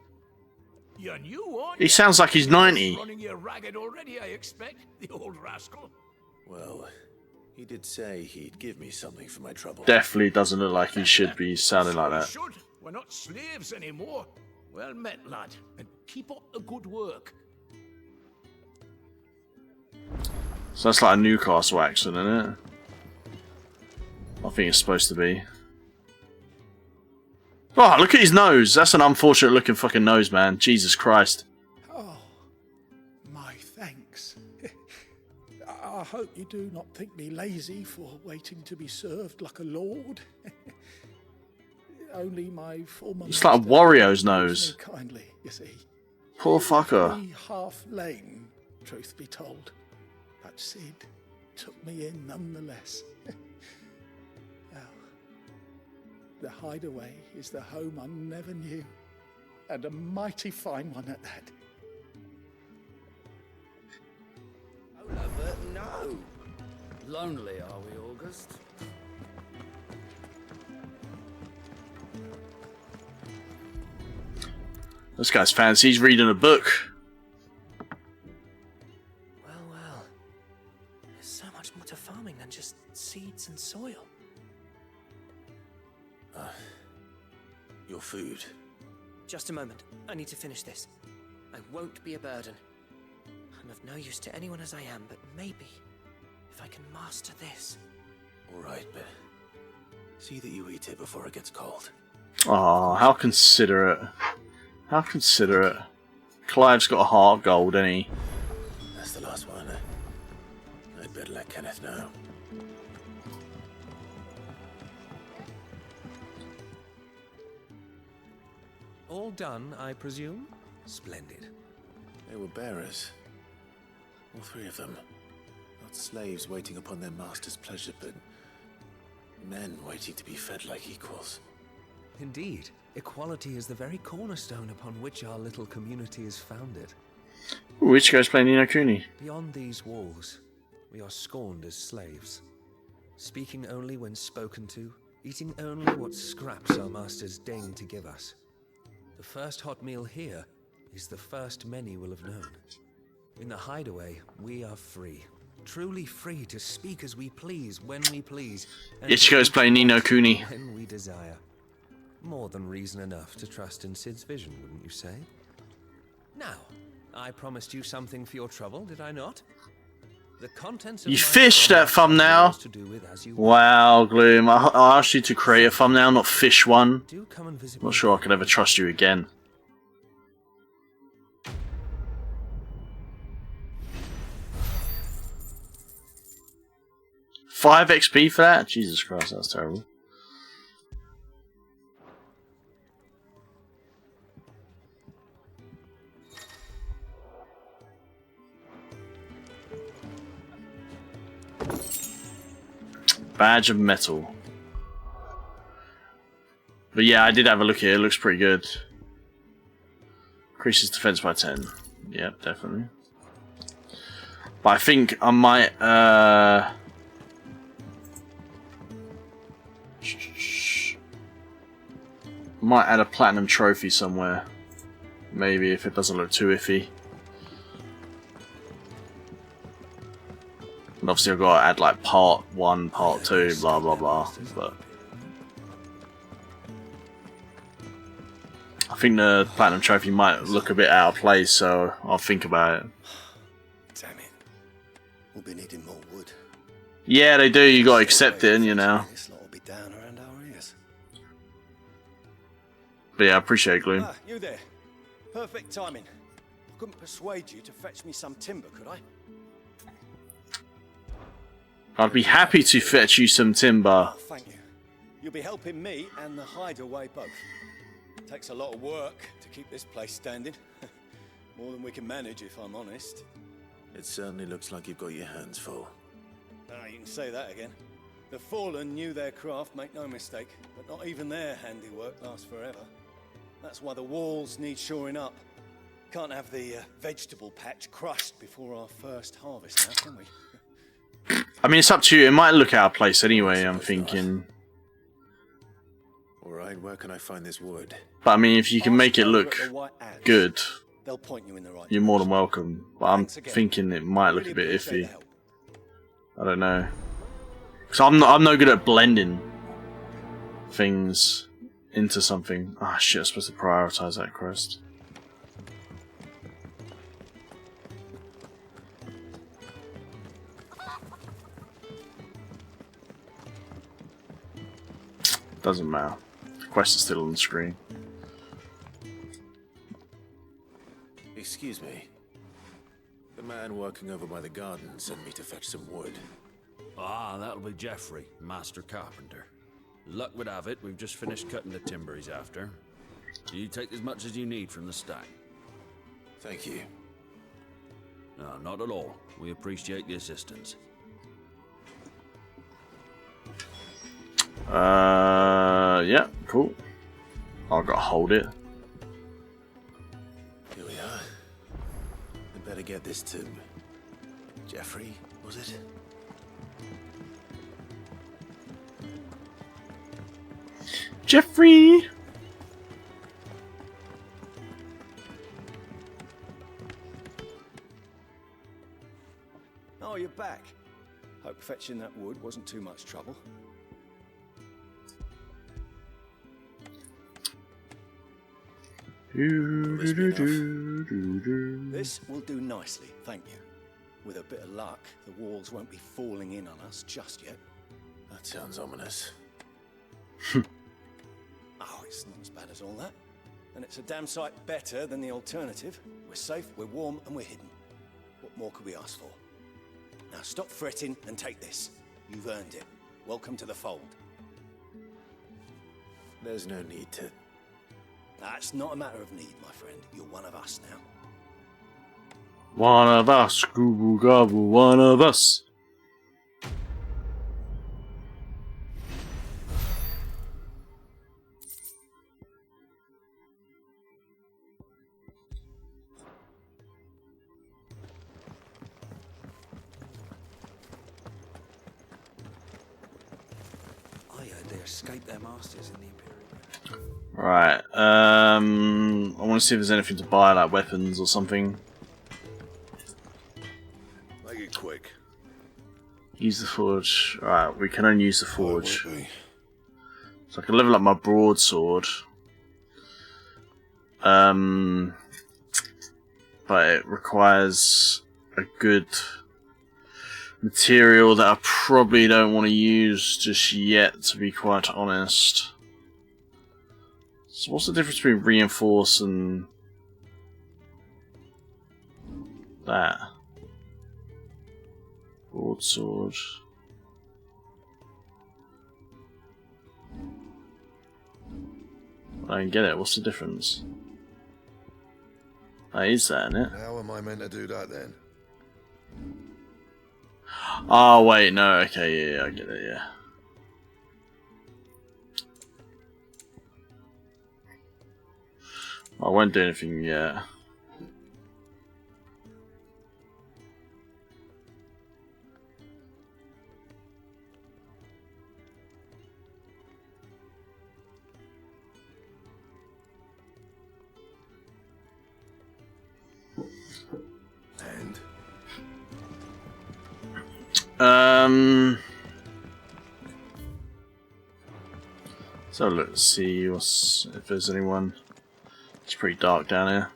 You're new, aren't you? He sounds like he's 90. Running you ragged already, I expect. The old rascal. Well, he did say he'd give me something for my trouble. Definitely doesn't look like he should be sounding like that. Should. We're not slaves anymore. Well met, lad, and keep up the good work. So that's like a Newcastle accent, isn't it? I think it's supposed to be. Oh, look at his nose. That's an unfortunate looking fucking nose, man. Jesus Christ. Oh, my thanks. I hope you do not think me lazy for waiting to be served like a lord. Only my former It's like Wario's master nose. me kindly, you see. Poor fucker. Very half lame, truth be told. But Sid took me in nonetheless. Well, the hideaway is the home I never knew, and a mighty fine one at that. Oh, but no. Lonely, are we, August? This guy's fancy. He's reading a book. Well. There's so much more to farming than just seeds and soil. Your food. Just a moment. I need to finish this. I won't be a burden. I'm of no use to anyone as I am, but maybe if I can master this. All right, but see that you eat it before it gets cold. Oh, how considerate. How considerate. Clive's got a heart of gold, ain't he? That's the last one. I'd better let Kenneth know. All done, I presume? Splendid. They were bearers. All 3 of them. Not slaves waiting upon their master's pleasure, but men waiting to be fed like equals. Indeed. Equality is the very cornerstone upon which our little community is founded. Ooh, Ichigo's playing Ni no Kuni. Beyond these walls, we are scorned as slaves. Speaking only when spoken to, eating only what scraps our masters deign to give us. The first hot meal here is the first many will have known. In the hideaway, we are free. Truly free to speak as we please, when we please. Ichigo's playing Ni no Kuni. When we desire. More than reason enough to trust in Sid's vision, wouldn't you say? Now, I promised you something for your trouble, did I not? The contents of You my fished that thumbnail are thumbnail? yours to do with as you Wow, Gloom. I asked you to create a thumbnail, not fish one. do. Come and visit Not me. sure I could ever trust you again. Five XP for that? Jesus Christ, that's terrible. Badge of metal. But yeah, I did have a look here. It looks pretty good. Increases defense by 10. Yep, definitely. But I think I might might add a platinum trophy somewhere. Maybe if it doesn't look too iffy. And obviously I've got to add like part 1, part 2, blah blah blah. But I think the platinum trophy might look a bit out of place, so I'll think about it. Damn it. We'll be needing more wood. Yeah, they do. You gotta accept it, you know. This lot will be down around our ears. But yeah, I appreciate it, Gloom. Ah, you there. Perfect timing. I couldn't persuade you to fetch me some timber, could I? I'd be happy to fetch you some timber. Oh, thank you. You'll be helping me and the hideaway both. Takes a lot of work to keep this place standing. More than we can manage, if I'm honest. It certainly looks like you've got your hands full. Ah, you can say that again. The Fallen knew their craft, make no mistake, but not even their handiwork lasts forever. That's why the walls need shoring up. Can't have the vegetable patch crushed before our first harvest now, can we? I mean, it's up to you. It might look out of place anyway, I'm thinking. Alright, where can I find this wood? But I mean, if you can make it look good, They'll point you in the right you're more than welcome. But I'm thinking it might look a bit iffy. I don't know. Because I'm no good at blending things into something. Ah, shit, I'm supposed to prioritize that quest. Doesn't matter. The quest is still on the screen. Excuse me. The man working over by the garden sent me to fetch some wood. Ah, that'll be Geoffrey, master carpenter. Luck would have it, we've just finished cutting the timber he's after. You take as much as you need from the stack. Thank you. No, not at all. We appreciate the assistance. Yeah, cool. I've got to hold it. Here we are. I'd better get this to Geoffrey, was it? Geoffrey! Oh, you're back. Hope fetching that wood wasn't too much trouble. This will do nicely, thank you. With a bit of luck, the walls won't be falling in on us just yet. That sounds ominous. Oh, it's not as bad as all that. And it's a damn sight better than the alternative. We're safe, we're warm, and we're hidden. What more could we ask for? Now stop fretting and take this. You've earned it. Welcome to the fold. There's no need to... That's not a matter of need, my friend. You're one of us now. One of us, gobble gobble, one of us. I heard they escaped their masters in the Imperial. Right, I want to see if there's anything to buy, like weapons or something. Make it quick. Use the forge. Alright, we can only use the forge. So I can level up my broadsword. but it requires a good material that I probably don't want to use just yet, to be quite honest. So what's the difference between reinforce and that? Broadsword. I don't get it. What's the difference? That is that, isn't it? How am I meant to do that then? Oh wait, no. Okay, yeah, I get it. Yeah. I won't do anything yet. So let's see if there's anyone. It's pretty dark down here.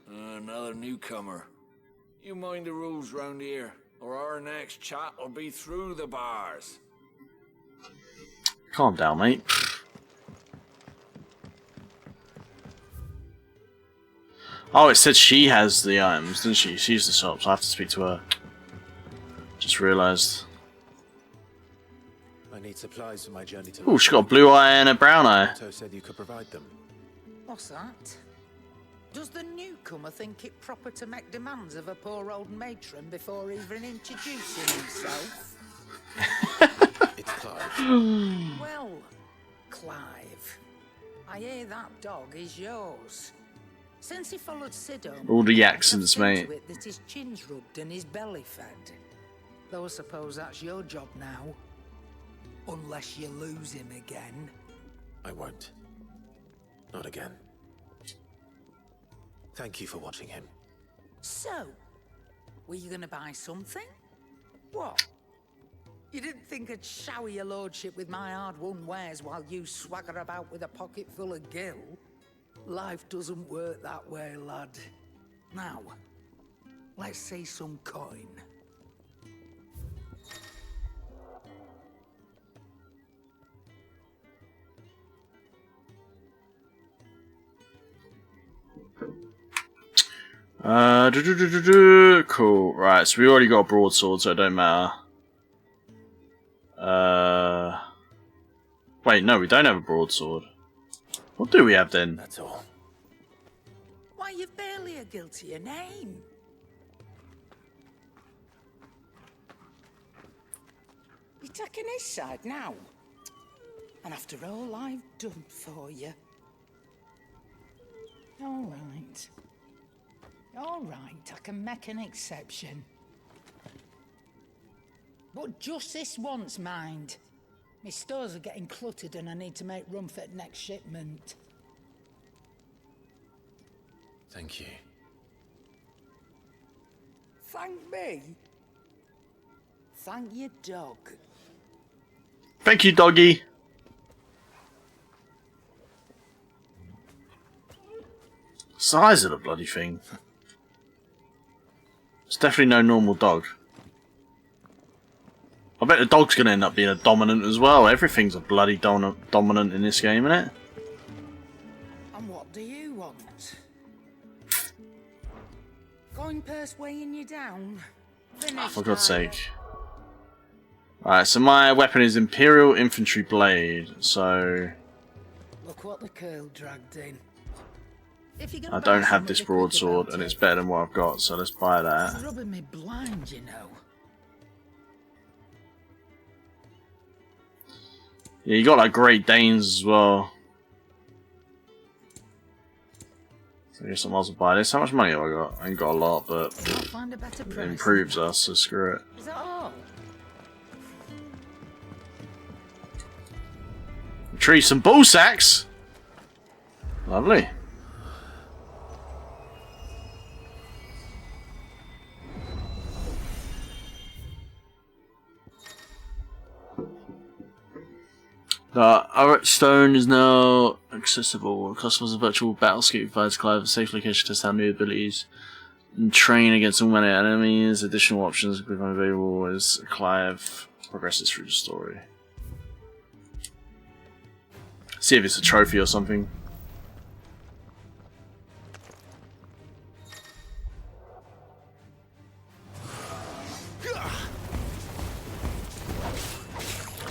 Another newcomer. You mind the rules round here, or our next chat will be through the bars. Calm down, mate. Oh, it said she has the items, didn't she? She's the shop, so I have to speak to her. Just realised. I need supplies for my journey to. Oh, she got a blue eye and a brown eye. Otto said you could provide them. What's that? Does the newcomer think it proper to make demands of a poor old matron before even introducing himself? It's Clive. Well, Clive, I hear that dog is yours. Since he followed Sid home, All the accents, I've seen mate. to it that his chin's rubbed and his belly fed. Though I suppose that's your job now. Unless you lose him again. I won't. Not again. Thank you for watching him. So, were you gonna buy something? What? You didn't think I'd shower your lordship with my hard-won wares while you swagger about with a pocket full of gil? Life doesn't work that way, lad. Now, let's see some coin. Cool. Right, so we already got a broadsword, so it don't matter. Wait, no, we don't have a broadsword. What do we have then? That's all. Why, you've barely a guiltier name. You're taking his side now. And after all I've done for you. All right. All right, I can make an exception. But just this once, mind. My stores are getting cluttered and I need to make room for the next shipment. Thank you. Thank me? Thank your dog. Thank you, doggy. Size of the bloody thing. It's definitely no normal dog. I bet the dog's going to end up being a dominant as well. Everything's a bloody dominant in this game, isn't it? And what do you want? Coin purse weighing you down? Oh, for God's sake. Alright, so my weapon is Imperial Infantry Blade, so... Look what the curl dragged in. I don't have this broadsword, and it's better than what I've got, so let's buy that. It's rubbing me blind, you know. Yeah, you got like Great Danes as well. So I guess I might as well buy this. How much money have I got? I ain't got a lot, but Find a better it price. improves us, so screw it. Is that all? Retrieve some ball sacks! Lovely. Our stone is now accessible. Customers a virtual battlescape provides Clive a safe location to test out new abilities and train against augmented enemies. Additional options become available as Clive progresses through the story. See if it's a trophy or something.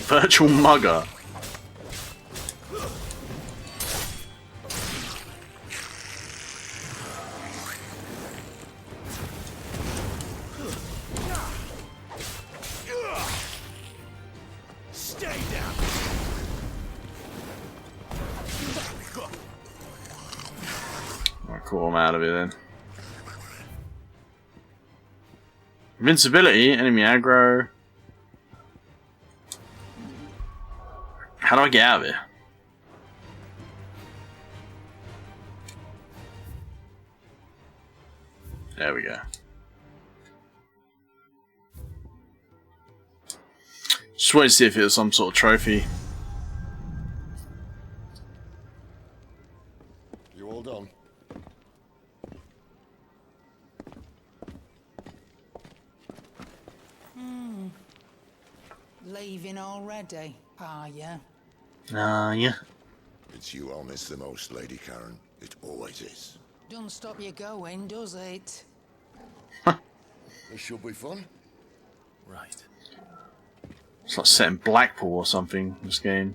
Virtual mugger. Stay down. Alright, cool, I'm out of here then. Invincibility, enemy aggro. How do I get out of here? There we go. Just wanted to see if it was some sort of trophy. You all done? Leaving already, are ya? Yeah. It's you I'll miss the most, Lady Karen. It always is. Don't stop you going, does it? This should be fun. Right. It's like set in Blackpool or something, this game.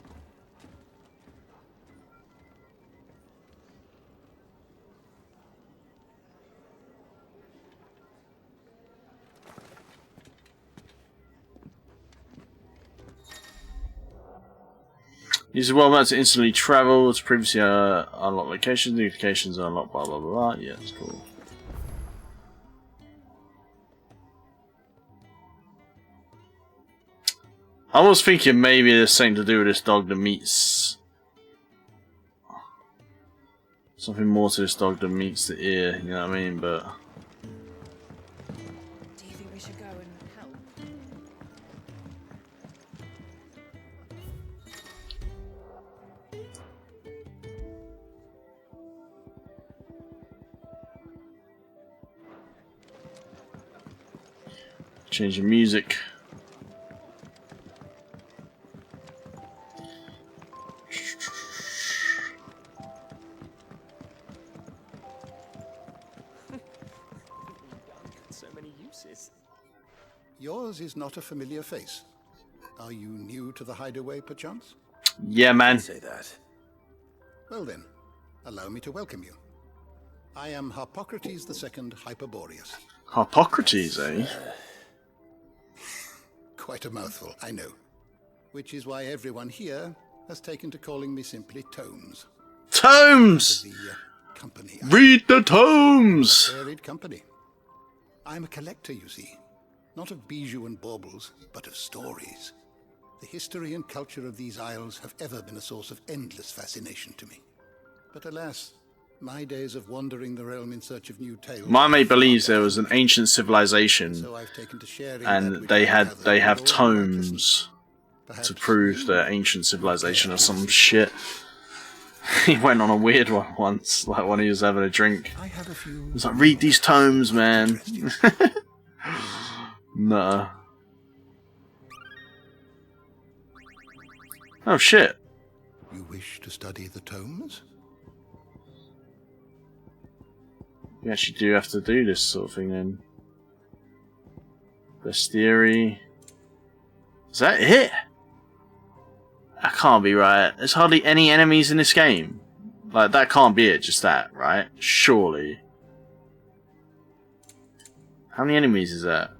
Use the world map to instantly travel to previously unlocked locations. New locations are unlocked, blah blah blah. Yeah, that's cool. I was thinking maybe there's something to do with this dog that meets... something more to this dog that meets the ear, you know what I mean? But... Do you think we should go and help? change the music. So many uses. Yours is not a familiar face. Are you new to the hideaway, perchance? Yeah, man. Say that. Well then, allow me to welcome you. I am Harpocrates II Hyperboreus. Harpocrates, eh? Quite a mouthful, I know. Which is why everyone here has taken to calling me simply Tomes. Tomes! The company. Read the tomes! Varied company. I'm a collector, you see. Not of bijou and baubles, but of stories. The history and culture of these isles have ever been a source of endless fascination to me. But alas, my days of wandering the realm in search of new tales... My mate believes there was an ancient civilization, So I've taken to sharing and that which they I gathered have with all my tomes Perhaps to prove their ancient civilization or some shit. He went on a weird one once, like when he was having a drink. I have a few... He was like, read these tomes, man. Nah. Oh shit. You wish to study the tomes? You actually do have to do this sort of thing then. Bestiary. Is that it? That can't be right. There's hardly any enemies in this game. Like, that can't be it, just that, right? Surely. How many enemies is that?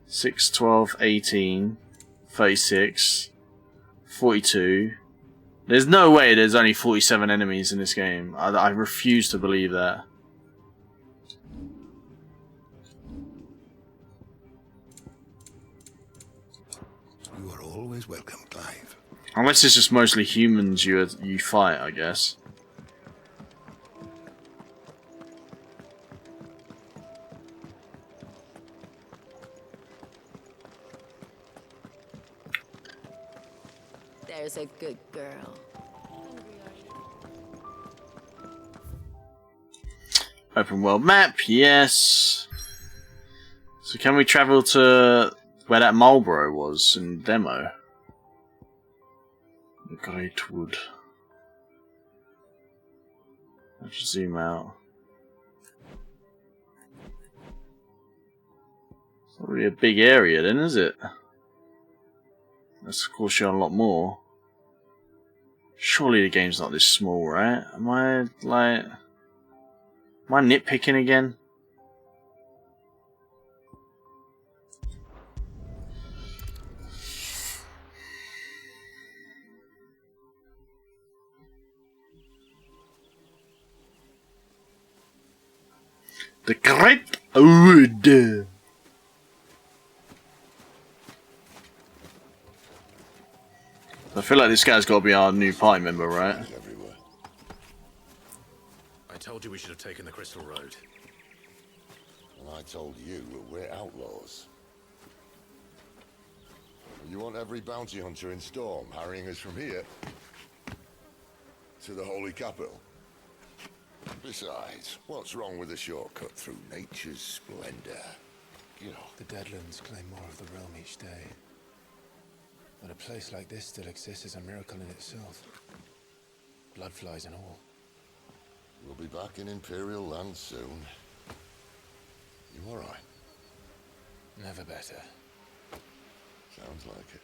6, 12, 18, 36, 42. There's no way there's only 47 enemies in this game. I refuse to believe that. You are always welcome, Clive. Unless it's just mostly humans you fight, I guess. There's a good girl. Open world map, yes. So can we travel to where that Marlboro was in the demo? The Great Wood. Let's zoom out. It's not really a big area then, is it? Let's of course show a lot more. Surely the game's not this small, right? Am I nitpicking again? The Great Wood. I feel like this guy's got to be our new party member, right? I told you we should have taken the Crystal Road. And I told you we're outlaws. You want every bounty hunter in Storm harrying us from here to the Holy Capital? Besides, what's wrong with a shortcut through nature's splendor? The Deadlands claim more of the realm each day. But a place like this still exists is a miracle in itself. Bloodflies and all. We'll be back in Imperial land soon. You all right? Never better. Sounds like it.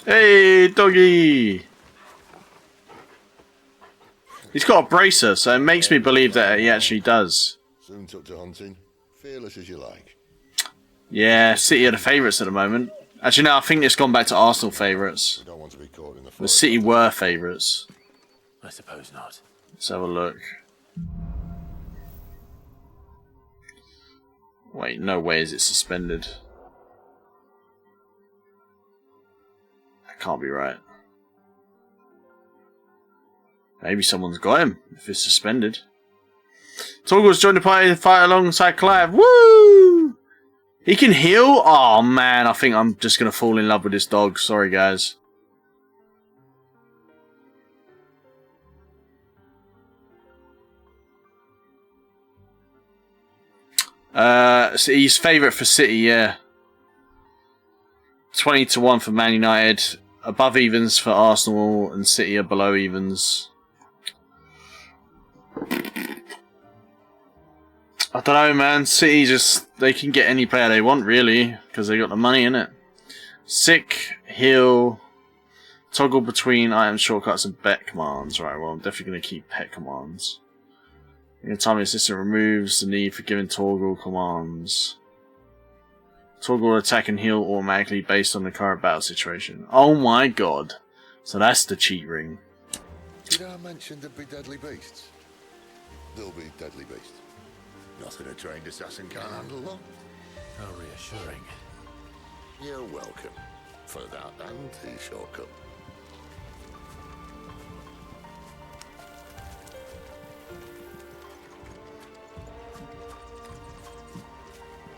Hey, doggy! He's got a bracer, so it makes me believe that he actually does. Soon took to hunting. Fearless as you like. Yeah, City are the favourites at the moment. Actually, no, I think it's gone back to Arsenal favourites. We don't want to be caught in the The forest. City were favourites. I suppose not. Let's have a look. Wait, no way is it suspended. That can't be right. Maybe someone's got him, if it's suspended. Torgal's joined the party to fight alongside Clive. Woo! He can heal? Oh man, I think I'm just going to fall in love with this dog. Sorry guys. So he's favourite for City, yeah. 20-1 for Man United. Above evens for Arsenal, and City are below evens. I don't know, man. City they can get any player they want, really, because they got the money in it. Sick, heal, toggle between item shortcuts and pet commands. Right, well, I'm definitely going to keep pet commands. Anytime the assistant removes the need for giving toggle commands. Toggle attack and heal automatically based on the current battle situation. Oh my god. So that's the cheat ring. Did I mention there'd be deadly beasts? There'll be deadly beasts. Nothing a trained assassin can't handle, though. How reassuring. You're welcome. For that and the shortcut.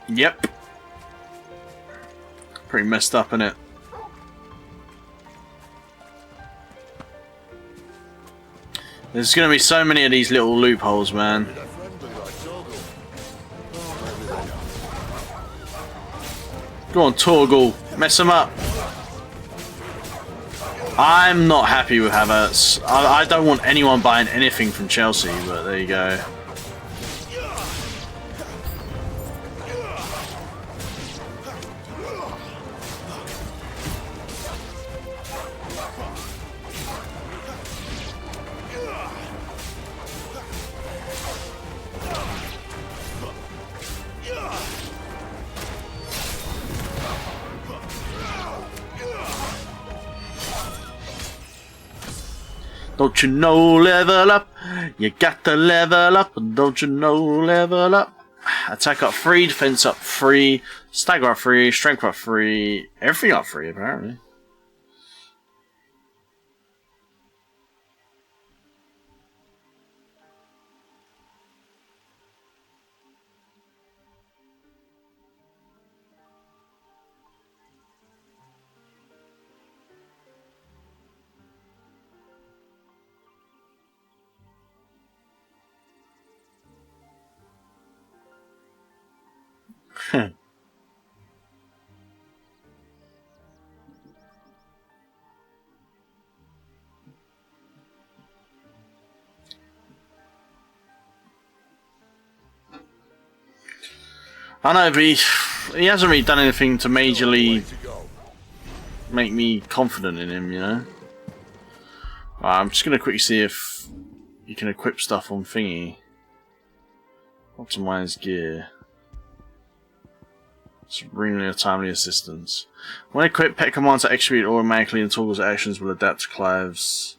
Yep. Pretty messed up, innit? There's gonna be so many of these little loopholes, man. Go on, Torgal. Mess him up. I'm not happy with Havertz. I don't want anyone buying anything from Chelsea, but there you go. Don't you know level up? You got to level up. Don't you know level up? Attack up 3, defense up 3, stagger up 3, strength up 3, everything up 3 apparently. I know, but he hasn't really done anything to majorly make me confident in him, you know? I'm just going to quickly see if you can equip stuff on thingy. Optimize gear. Supremely timely assistance. When equipped, pet commands are execute automatically and toggles actions will adapt to Clive's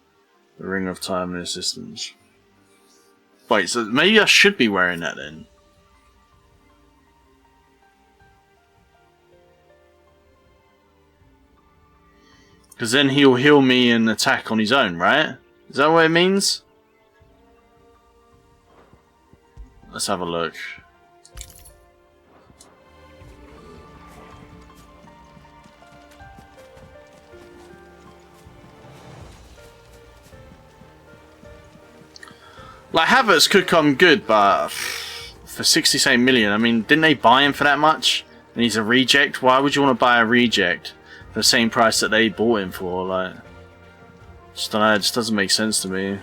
the Ring of Timely Assistance. Wait, so maybe I should be wearing that then? Because then he'll heal me and attack on his own, right? Is that what it means? Let's have a look. Like, Havertz could come good, but for 67 million, I mean, didn't they buy him for that much? And he's a reject? Why would you want to buy a reject for the same price that they bought him for? Like, just don't know, it just doesn't make sense to me.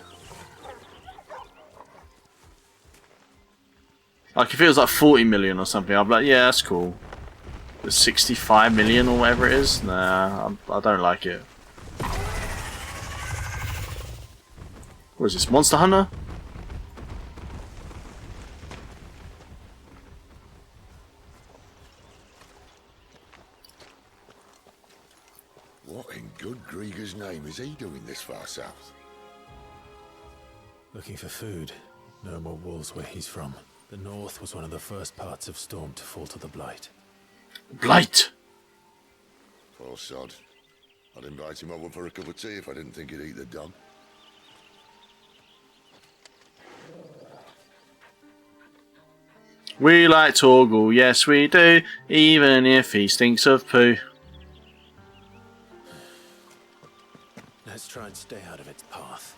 Like, if it was like 40 million or something, I'd be like, yeah, that's cool. But 65 million or whatever it is? Nah, I don't like it. What is this, Monster Hunter? What in good Grieger's name is he doing this far south? Looking for food. No more wolves where he's from. The north was one of the first parts of Storm to fall to the Blight. Blight! Poor sod. I'd invite him over for a cup of tea if I didn't think he'd eat the dog. We like Torgal, yes we do, even if he stinks of poo. Let's try and stay out of its path.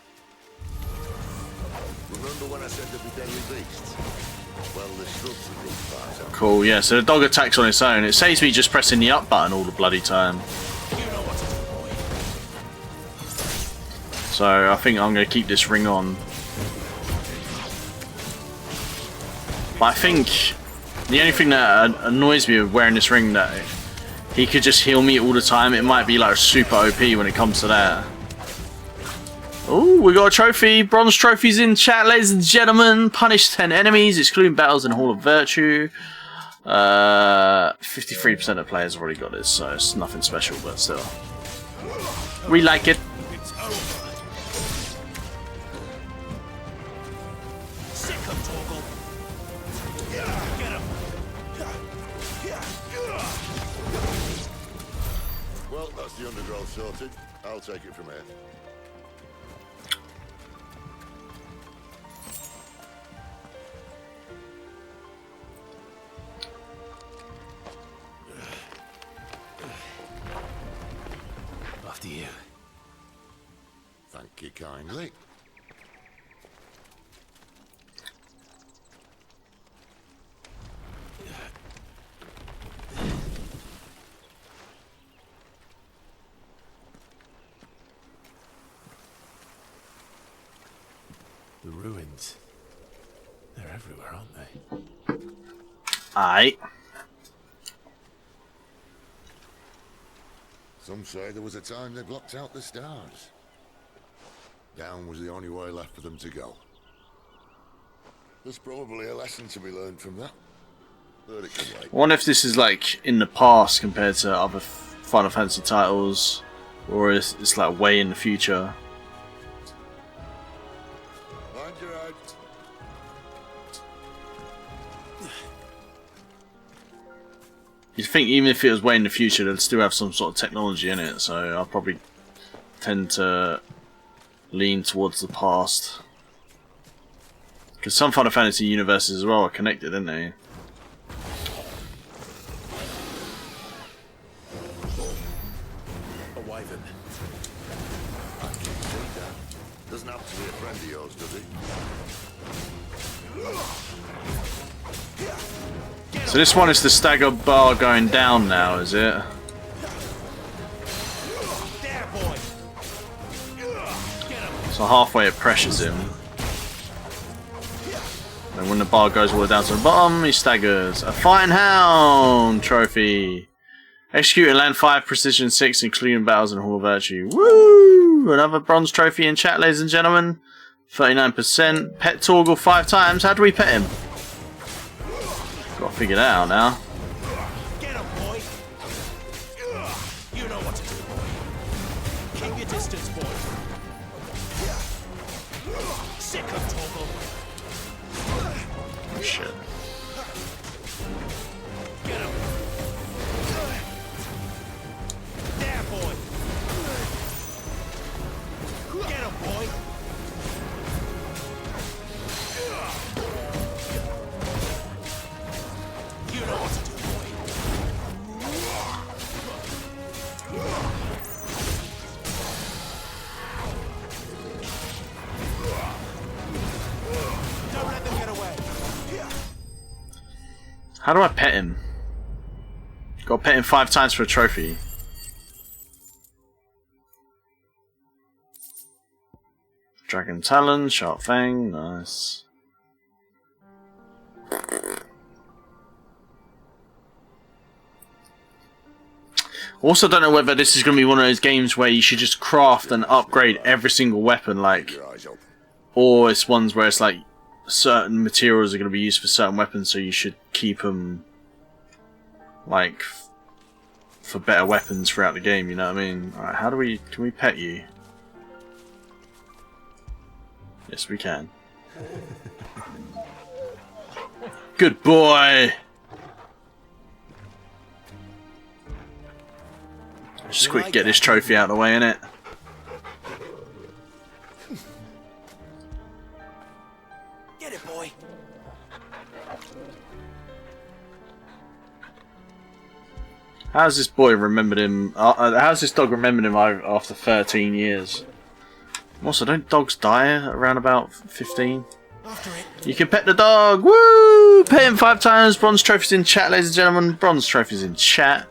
Remember when I said there'd be deadly beasts? Well, the shrubs would be part of. Cool, yeah, so the dog attacks on its own. It saves me just pressing the up button all the bloody time. So I think I'm going to keep this ring on. But I think the only thing that annoys me with wearing this ring, that he could just heal me all the time. It might be like super OP when it comes to that. Oh, we got a trophy. Bronze trophies in chat, ladies and gentlemen. Punish 10 enemies, excluding battles in Hall of Virtue. 53% of players have already got this, so it's nothing special, but still. We like it. Well, that's the undergrowth sorted. I'll take it from here. After you. Thank you kindly. The ruins. They're everywhere, aren't they? Aye. Some say there was a time they blocked out the stars. Down was the only way left for them to go. There's probably a lesson to be learned from that. But it can wait. I wonder if this is like in the past compared to other Final Fantasy titles, or it's like way in the future. Mind your eye. You'd think even if it was way in the future, they'd still have some sort of technology in it, so I'll probably tend to lean towards the past. Because some Final Fantasy universes as well are connected, aren't they? A wyvern. I can see that. Doesn't have to be a friend of yours, does he? So this one is the stagger bar going down now, is it? So halfway it pressures him. And when the bar goes all the way down to the bottom, he staggers. A Fine Hound trophy. Execute and land 5 precision 6, including battles and Hall of Virtue. Woo! Another bronze trophy in chat, ladies and gentlemen. 39%. Pet Torgal 5 times. How do we pet him? Gotta figure that out now. Get him, boy. You know what to do, boy. Keep your distance, boy. Sick of Torgal. Oh, shit. Get him. There, boy. Get him, boy. You know what to do, boy. Don't let them get away. How do I pet him? Gotta pet him 5 times for a trophy. Dragon Talon, Sharp Fang, nice. Also, don't know whether this is going to be one of those games where you should just craft and upgrade every single weapon, like, or it's ones where it's like certain materials are going to be used for certain weapons, so you should keep them like for better weapons throughout the game. You know what I mean? All right, how do we? Can we pet you? Yes, we can. Good boy. Just quick get this trophy out of the way, innit? Get it, boy. How's this boy remembered him? How's this dog remembered him after 13 years? Also, don't dogs die around about 15? You can pet the dog! Woo! Pet him 5 times. Bronze trophies in chat, ladies and gentlemen. Bronze trophies in chat.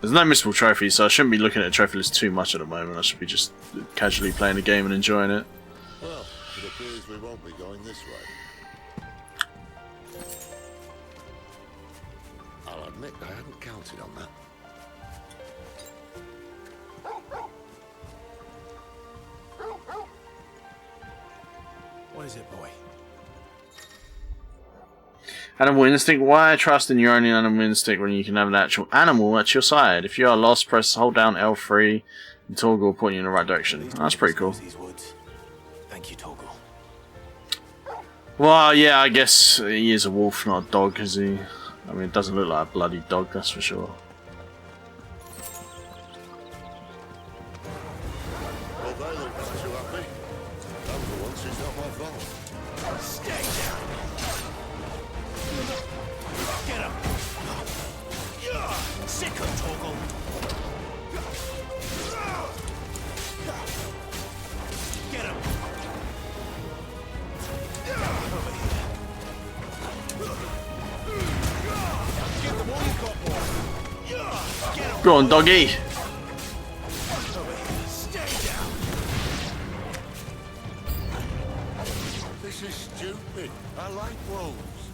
There's no missable trophies, so I shouldn't be looking at a trophy list too much at the moment. I should be just casually playing the game and enjoying it. Well, it appears we won't be going this way. I'll admit I hadn't counted on that. What is it, boy? Animal instinct. Why trust in your own animal instinct when you can have an actual animal at your side? If you are lost, press hold down L3 and Torgal will point you in the right direction. That's pretty cool. Thank you, Torgal. Well, yeah, I guess he is a wolf, not a dog, is he? I mean, it doesn't look like a bloody dog, that's for sure. Well, they look not too happy. That for once is not my fault. Stay down. Get him. Sick of Torgal. Get him. Over here. Get them all you've got, boy. Get him. Go on, doggy. Over here. Stay down. This is stupid. I like wolves.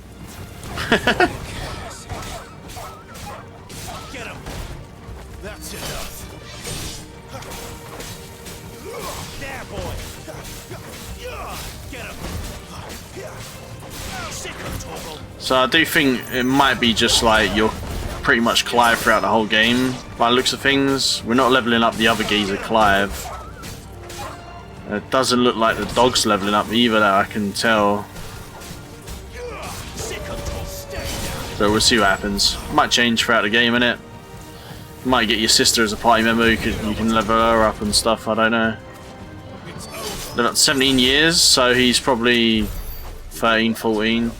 Get him. That's enough. There, boy. Get him. Sick of Torgal. So I do think it might be just like you're pretty much Clive throughout the whole game, by the looks of things. We're not leveling up the other geezer, Clive. It doesn't look like the dog's leveling up either, that I can tell. So we'll see what happens. Might change throughout the game, innit? You might get your sister as a party member, you can level her up and stuff, I don't know. They're not 17 years, so he's probably 13, 14.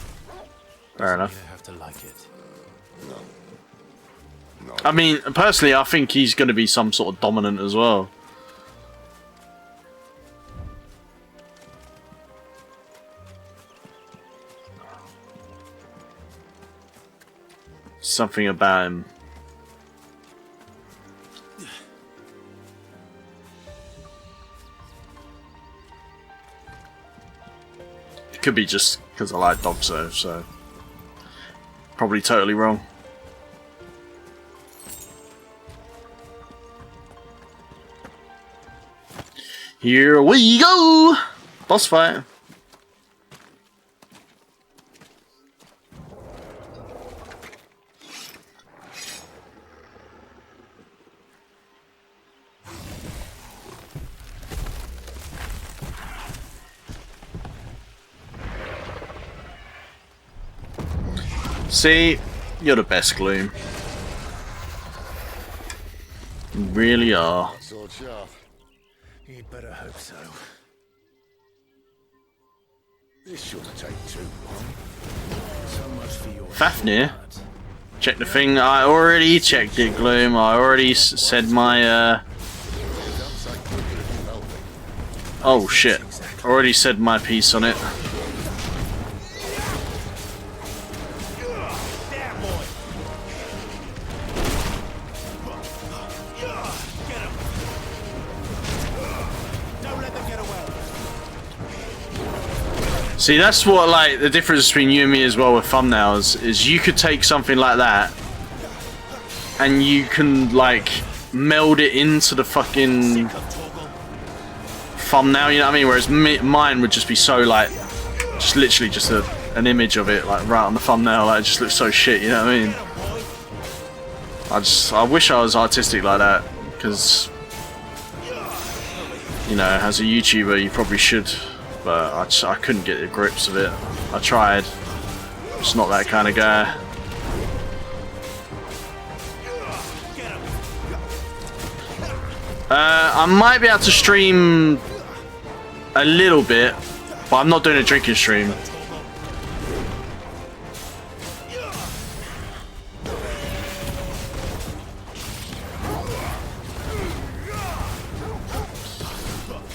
Fair enough. Have to like it. No. Not I mean, personally, I think he's going to be some sort of dominant as well. Something about him. It could be just because I like dogs though, so probably totally wrong. Here we go! Boss fight. See, you're the best, Gloom. You really are. Sword sharp. You'd better hope so. This shouldn't take too long. So much for your Fafnir? Check the thing. I already checked it, Gloom. I already said my, Oh shit. Already said my piece on it. See, that's what, like, the difference between you and me as well with thumbnails is you could take something like that and you can, like, meld it into the fucking thumbnail, you know what I mean? Whereas mine would just be so, like, just literally just an image of it, like, right on the thumbnail. Like, it just looks so shit, you know what I mean? I wish I was artistic like that, because, you know, as a YouTuber you probably should. But I couldn't get the grips of it. I tried. Just not that kind of guy. I might be able to stream a little bit, but I'm not doing a drinking stream.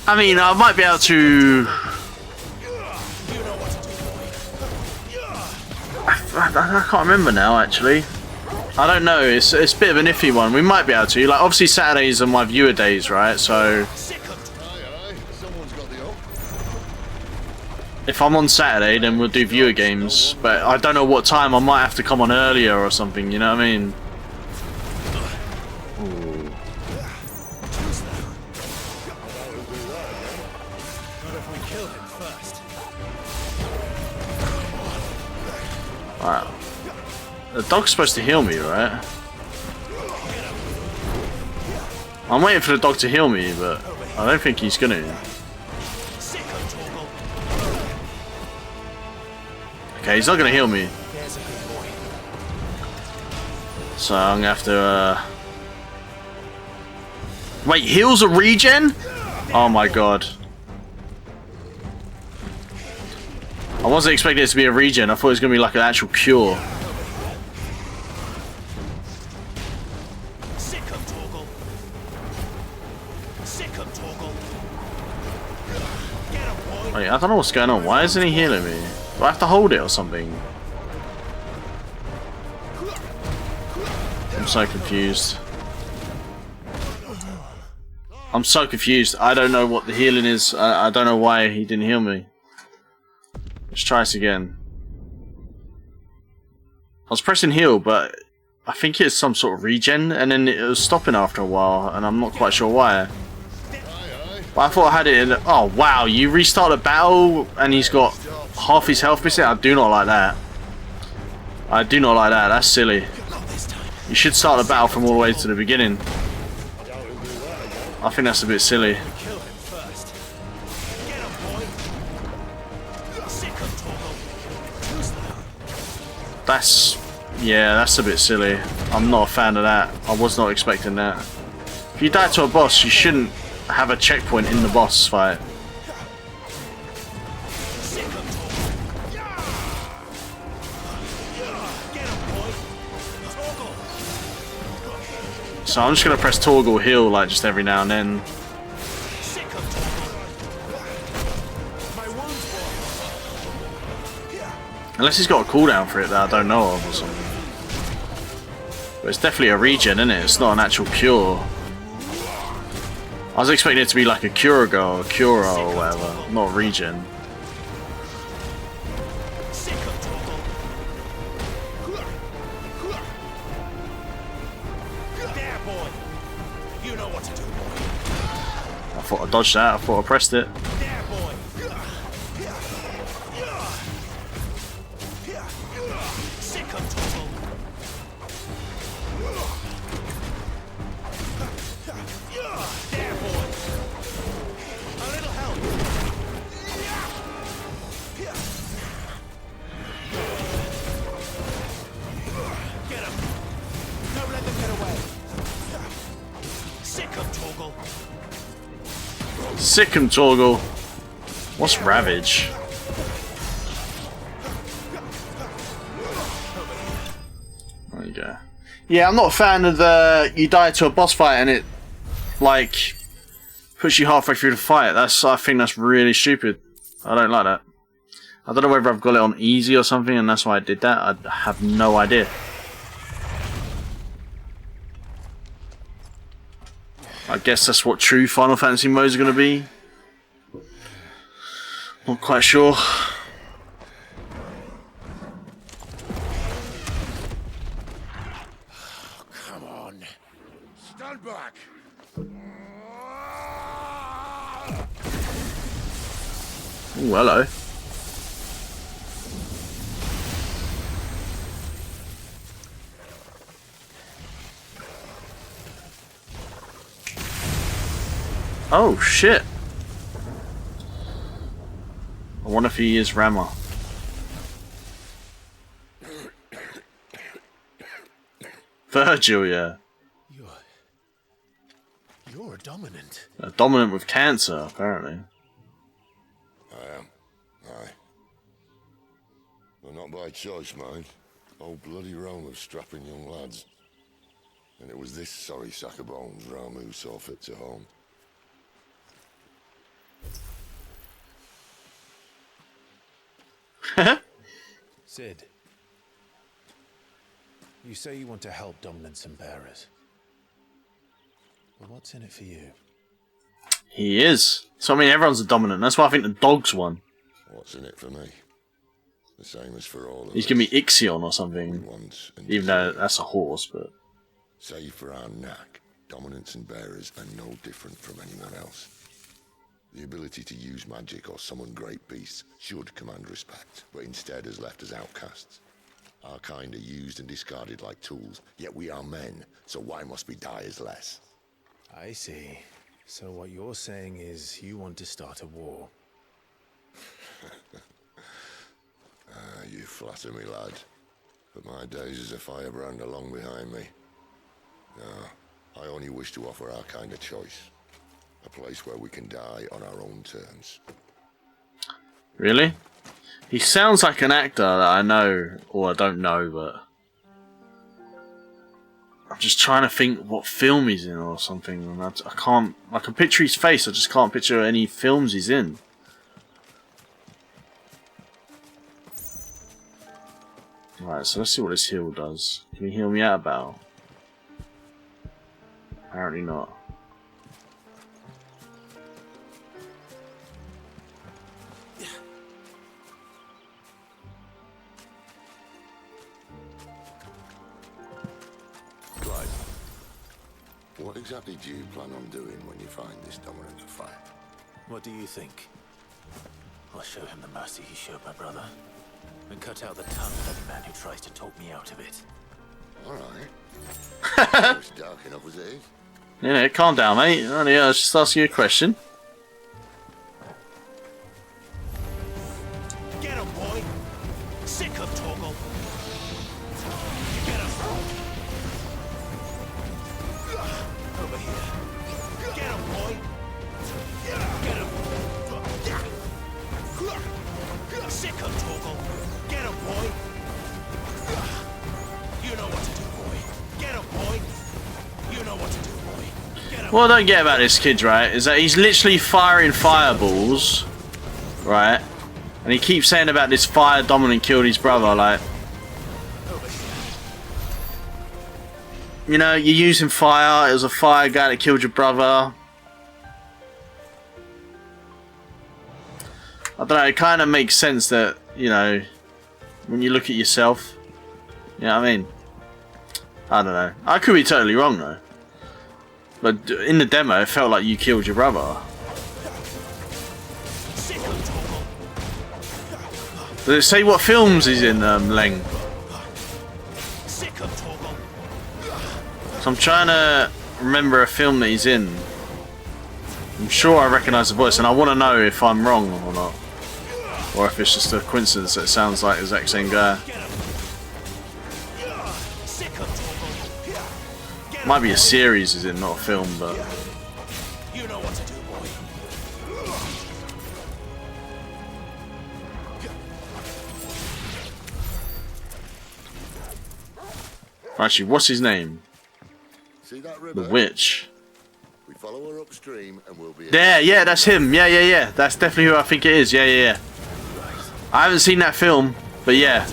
I mean, I might be able to... I can't remember now, actually. I don't know. It's a bit of an iffy one. We might be able to. Like, obviously Saturdays are my viewer days, right? So if I'm on Saturday, then we'll do viewer games. But I don't know what time. I might have to come on earlier or something. You know what I mean? Ooh. Wow. The dog's supposed to heal me, right? I'm waiting for the dog to heal me, but I don't think he's gonna. Okay, he's not gonna heal me. So I'm gonna have to, Wait, heals a regen? Oh my god. I wasn't expecting it to be a regen. I thought it was gonna be like an actual cure. Wait, I don't know what's going on. Why isn't he healing me? Do I have to hold it or something? I'm so confused. I'm so confused. I don't know what the healing is. I don't know why he didn't heal me. Let's try this again. I was pressing heal, but I think it's some sort of regen, and then it was stopping after a while, and I'm not quite sure why. But I thought I had it in... Oh, wow, you restart the battle, and he's got half his health missing? I do not like that. I do not like that. That's silly. You should start the battle from all the way to the beginning. I think that's a bit silly. Yeah, that's a bit silly. I'm not a fan of that. I was not expecting that. If you die to a boss, you shouldn't have a checkpoint in the boss fight. So I'm just gonna press toggle heal like just every now and then. Unless he's got a cooldown for it that I don't know of or something. But it's definitely a regen, isn't it? It's not an actual cure. I was expecting it to be like a Curago or Cura or whatever, not a regen. I thought I dodged that, I thought I pressed it. Sick 'em, Torgal. What's Ravage? There you go. Yeah, I'm not a fan of the you die to a boss fight and it like puts you halfway through the fight. I think that's really stupid. I don't like that. I don't know whether I've got it on easy or something and that's why I did that. I have no idea. I guess that's what true Final Fantasy modes are going to be. Not quite sure. Come on. Stand back. Ooh, hello. Oh shit! I wonder if he is Rama. Virgil, yeah. You're dominant. Dominant with cancer, apparently. I am. Aye. But not by choice, mind. Old bloody Rome of strapping young lads. And it was this sorry sack of bones Ramu saw fit to home. Sid, you say you want to help dominants and bearers. Well, what's in it for you? He is. So I mean, everyone's a dominant. That's why I think the dog's won. What's in it for me? The same as for all of He's us. gonna be Ixion or something. Even though that's a horse, but... Save for our knack, dominants and bearers are no different from anyone else. The ability to use magic or summon great beasts should command respect, but instead has left us outcasts. Our kind are used and discarded like tools, yet we are men, so why must we die as less? I see. So what you're saying is you want to start a war. You flatter me, lad. But my days as a firebrand are long behind me. No, I only wish to offer our kind of choice. A place where we can die on our own terms. Really? He sounds like an actor that I know, or I don't know, but... I'm just trying to think what film he's in or something, and I can't... I can picture his face, I just can't picture any films he's in. Right, so let's see what this heal does. Can he heal me out of battle? Apparently not. Clive, what exactly do you plan on doing when you find this dominant to fight? What do you think? I'll show him the mercy he showed my brother, and cut out the tongue of any man who tries to talk me out of it. Alright. It's dark enough as it is. Yeah, calm down, mate. Only, I was just asking you a question. Get him, boy! Sick of Torgal! Get him! Over here. Get him, boy! Get him! Sick of Torgal! Get him, boy! You know what to do, boy! Get him, boy! You know what What I don't get about this kid, right, is that he's literally firing fireballs, right? And he keeps saying about this fire dominant killed his brother, like... You know, you're using fire, it was a fire guy that killed your brother. I don't know, it kind of makes sense that, you know, when you look at yourself, you know what I mean? I don't know. I could be totally wrong though. But in the demo, it felt like you killed your brother. Does it say what films he's in, Leng? So I'm trying to remember a film that he's in. I'm sure I recognise the voice, and I want to know if I'm wrong or not. Or if it's just a coincidence that it sounds like the exact same guy. Might be a series, is it, not a film, but... You know what to do, boy. Actually, what's his name? See that river? The witch. We follow her upstream and we'll be... Yeah, that's him. Yeah. That's definitely who I think it is. Yeah. I haven't seen that film, but yeah.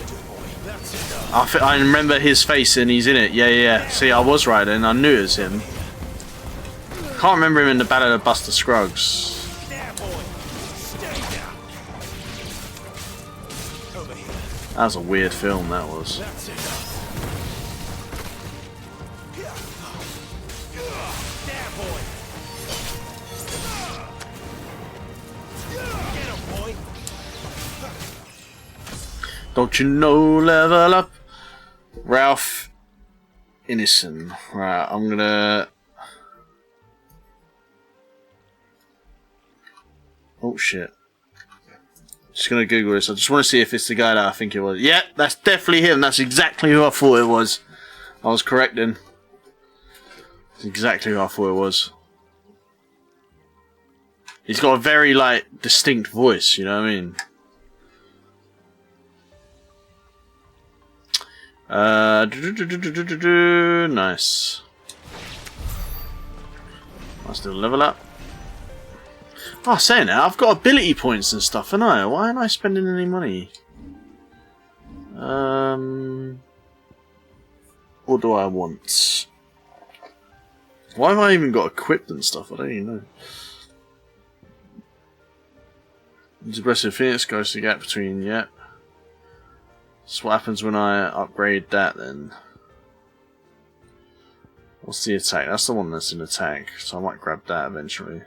I remember his face and he's in it. Yeah. See, I was right then. I knew it was him. Can't remember him in the Ballad of Buster Scruggs. That was a weird film, that was. Don't you know, level up? Ralph Ineson. Right, I'm gonna... Oh shit. Just gonna Google this. I just want to see if it's the guy that I think it was. Yeah, that's definitely him. That's exactly who I thought it was. I was correct then. That's exactly who I thought it was. He's got a very, like, distinct voice, you know what I mean? Nice. Let's do a level up. Oh, saying that, I've got ability points and stuff, haven't I? Why aren't I spending any money? What do I want? Why have I even got equipped and stuff? I don't even know. Aggressive Phoenix goes to the gap between, yep. So what happens when I upgrade that then? What's the attack? That's the one that's in attack, so I might grab that eventually.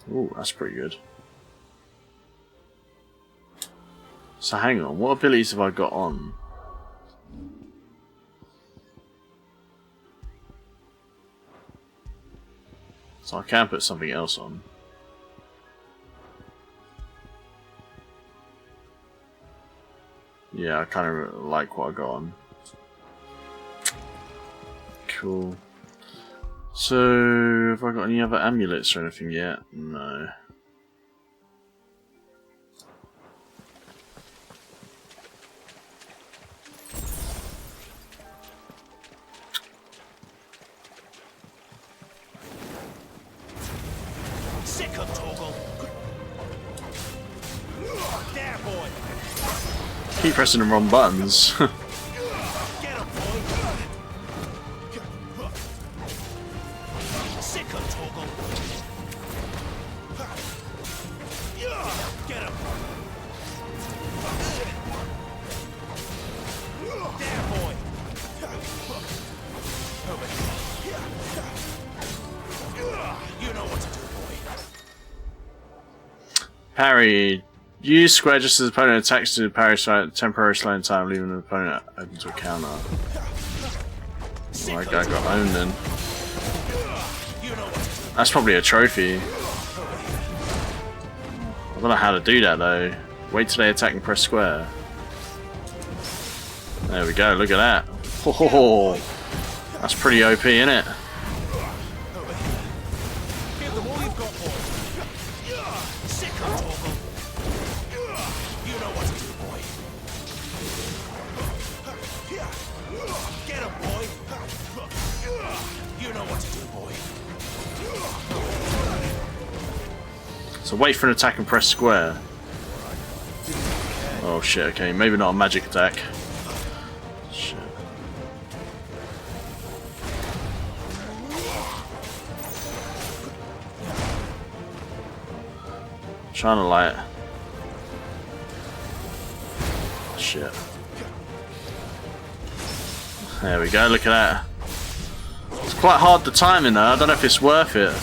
Ooh, that's pretty good. So hang on, what abilities have I got on? So I can put something else on. Yeah, I kind of like what I got on. Cool. So, have I got any other amulets or anything yet? No. Keep pressing the wrong buttons. Parry. Use square just as the opponent attacks to parry temporary slowing time, leaving the opponent open to a counter. My guy got owned then. That's probably a trophy. I don't know how to do that though. Wait till they attack and press square. There we go, look at that. Oh, that's pretty OP, isn't it? So wait for an attack and press square. Oh shit, okay, maybe not a magic attack. Shit. Trying to light. Shit. There we go, look at that. It's quite hard the timing though, I don't know if it's worth it.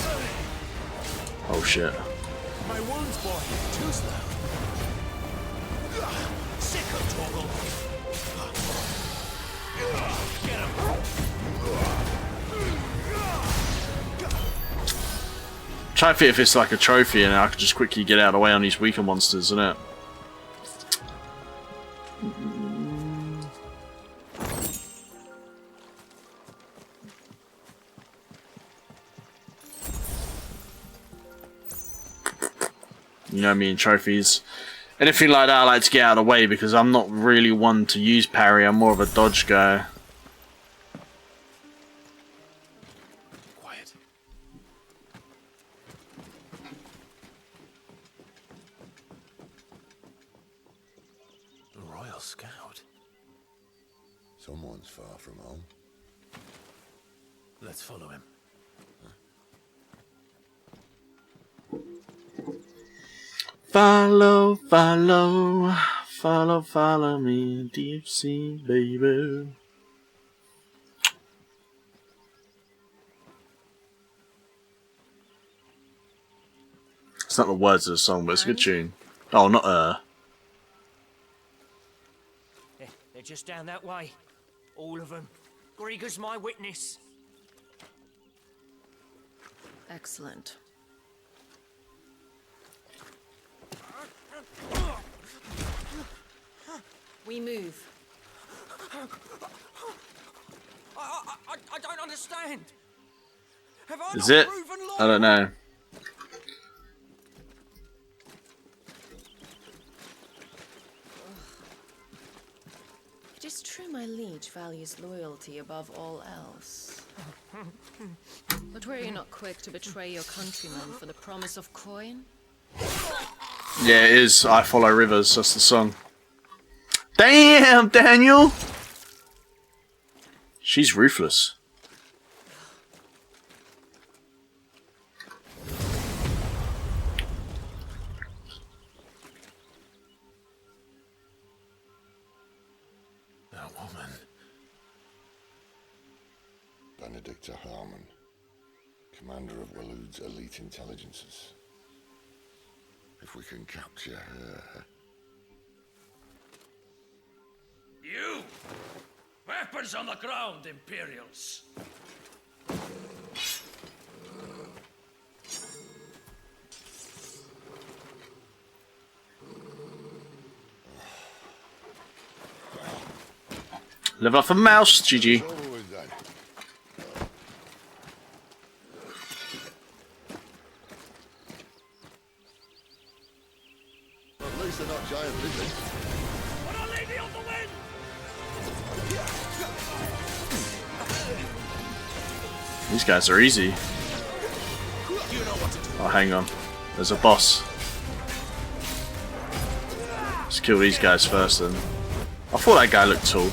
Oh shit. My wounds, boy. Too slow. Sick of Toggle. Get him. Try to fit if it's like a trophy and I could just quickly get out of the way on these weaker monsters, isn't it? You know me and trophies. Anything like that I like to get out of the way because I'm not really one to use parry, I'm more of a dodge guy. Quiet. A Royal Scout. Someone's far from home. Let's follow him. Follow, follow, follow, follow me, deep sea baby. It's not the words of the song, but it's a good tune. Oh, not They're just down that way. All of them. Grieger's my witness. Excellent. We move. I don't understand. Have I Is not it? proven I don't know. It is true my liege values loyalty above all else. But were you not quick to betray your countrymen for the promise of coin? Yeah, it is. I Follow Rivers. That's the song. Damn, Daniel! She's ruthless. That woman. Benedicta Harmon, commander of Waloed's elite intelligences. If we can capture her... You! Weapons on the ground, Imperials! Level up a mouse, GG. At least they're not giant lizards. But I'll leave you on the wind! These guys are easy. Oh, hang on. There's a boss. Let's kill these guys first then. I thought that guy looked tall.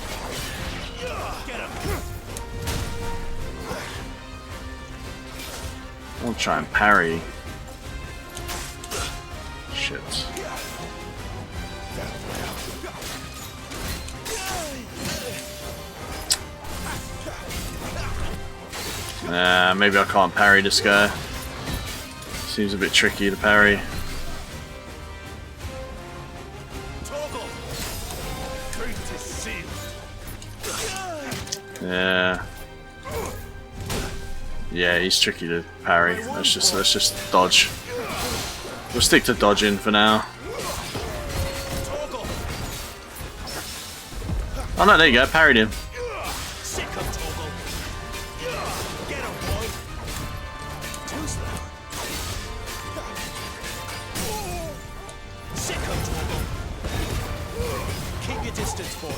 I'll try and parry. Shit. Nah, maybe I can't parry this guy. Seems a bit tricky to parry. Yeah. Yeah, he's tricky to parry. Let's just dodge. We'll stick to dodging for now. Oh no, there you go, parried him. Keep your distance, boy.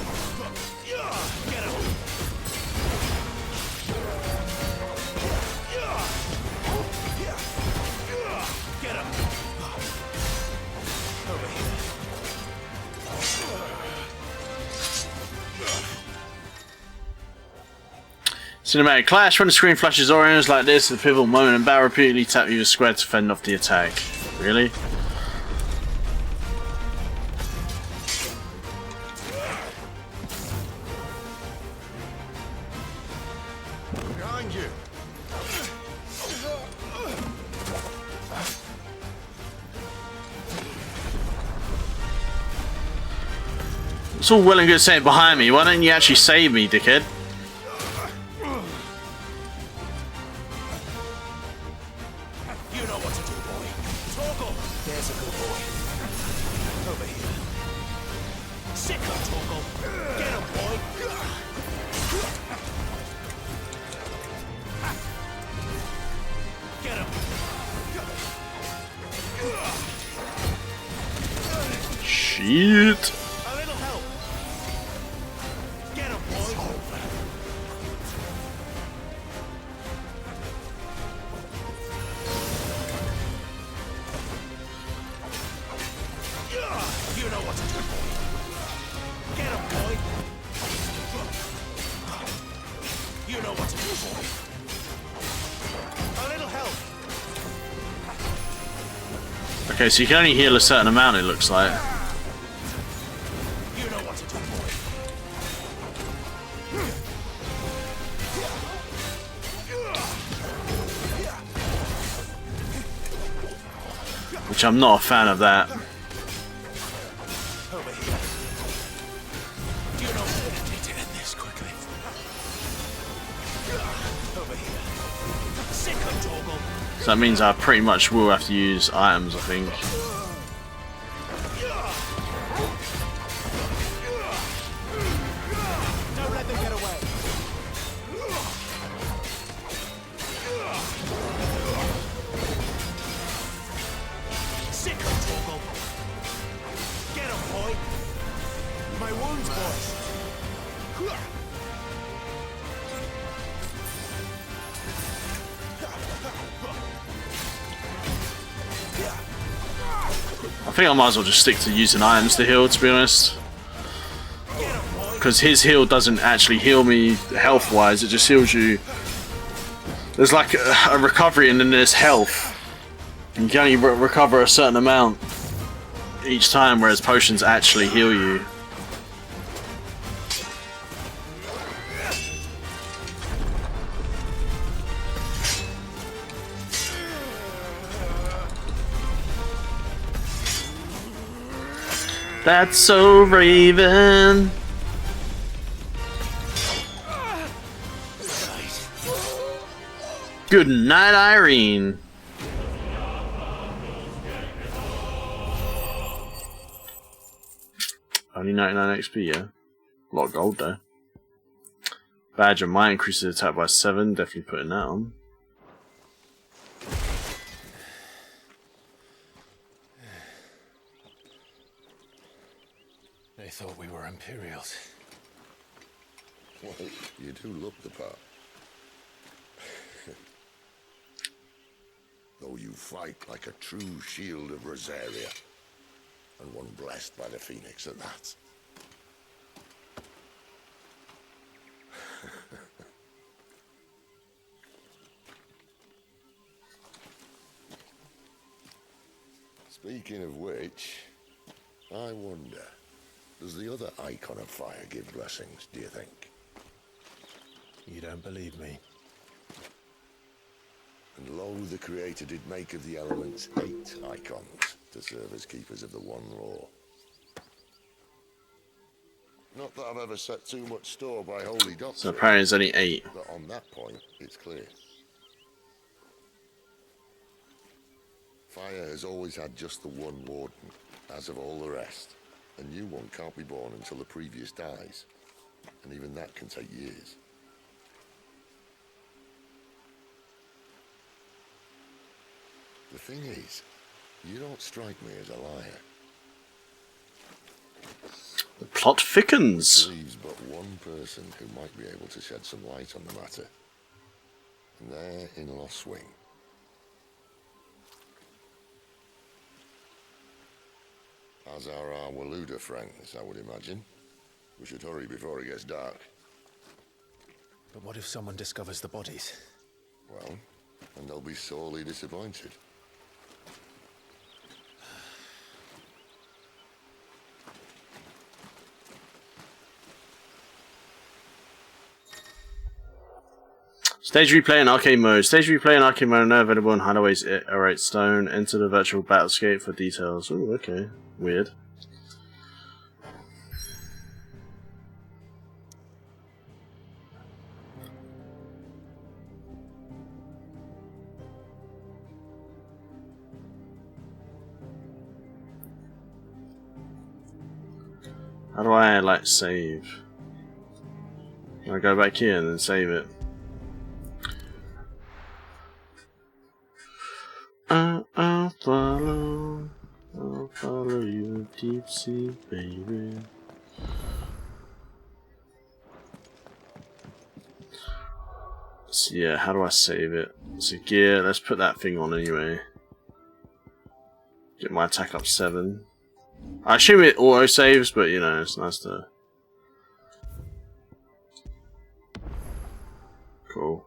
Get him. Get him. Cinematic clash. When the screen flashes orange like this, the pivotal moment, and Bao repeatedly tap either square to fend off the attack. Really? Behind you. It's all well and good saying behind me. Why don't you actually save me, dickhead? You know what to do, boy. Torgal! There's a good boy. Over here. Sick of Torgal. Get him, boy. Get him. Shit. A little help. Get him, boy. You know what to do, boy. Get him, boy. You know what to do, boy. A little help. Okay, so you can only heal a certain amount, it looks like. You know what to do, boy. Which I'm not a fan of that. Over here. You know we need to end this quickly. Over here. Sick of Torgal. So that means I pretty much will have to use items, I think. Don't let them get away. Sick of Torgal. Get him, boy. My wounds, boys. I think I might as well just stick to using items to heal, to be honest. Because his heal doesn't actually heal me health-wise, it just heals you. There's like a recovery and then there's health. You can only recover a certain amount each time, whereas potions actually heal you. That's so Raven. Good night, Irene. Only 99 XP, yeah. A lot of gold though. Badger might increase the attack by 7, definitely putting that on. They thought we were Imperials. Well, you do look the part. Though you fight like a true shield of Rosaria, and one blessed by the Phoenix at that. Speaking of which, I wonder, does the other icon of fire give blessings, do you think? You don't believe me? And lo, the Creator did make of the elements 8 icons to serve as keepers of the One Law. Not that I've ever set too much store by holy doctrine. So apparently there's only 8. But on that point, it's clear. Fire has always had just the one warden, as of all the rest. A new one can't be born until the previous dies. And even that can take years. The thing is, you don't strike me as a liar. The plot thickens. There leaves but one person who might be able to shed some light on the matter. And they're in Lost Swing. As are our Waluda friends, I would imagine. We should hurry before it gets dark. But what if someone discovers the bodies? Well, and they'll be sorely disappointed. Stage replay in arcade mode. Stage replay in arcade mode now available on Hideaway's Arrayed Stone. Enter the virtual battlescape for details. Ooh, okay. Weird. How do I, like, save? I go back here and then save it. I'll follow you deep sea, baby. So yeah, how do I save it? So gear, let's put that thing on anyway. Get my attack up 7. I assume it auto saves, but you know, it's nice to. Cool.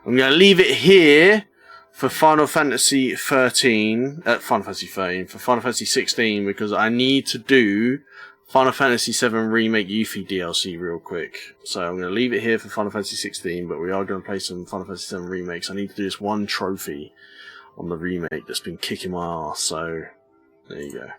I'm gonna leave it here for Final Fantasy 13, Final Fantasy 13, for Final Fantasy 16, because I need to do Final Fantasy 7 Remake Yuffie DLC real quick. So I'm going to leave it here for Final Fantasy 16, but we are going to play some Final Fantasy 7 remakes. I need to do this one trophy on the remake that's been kicking my ass, so there you go.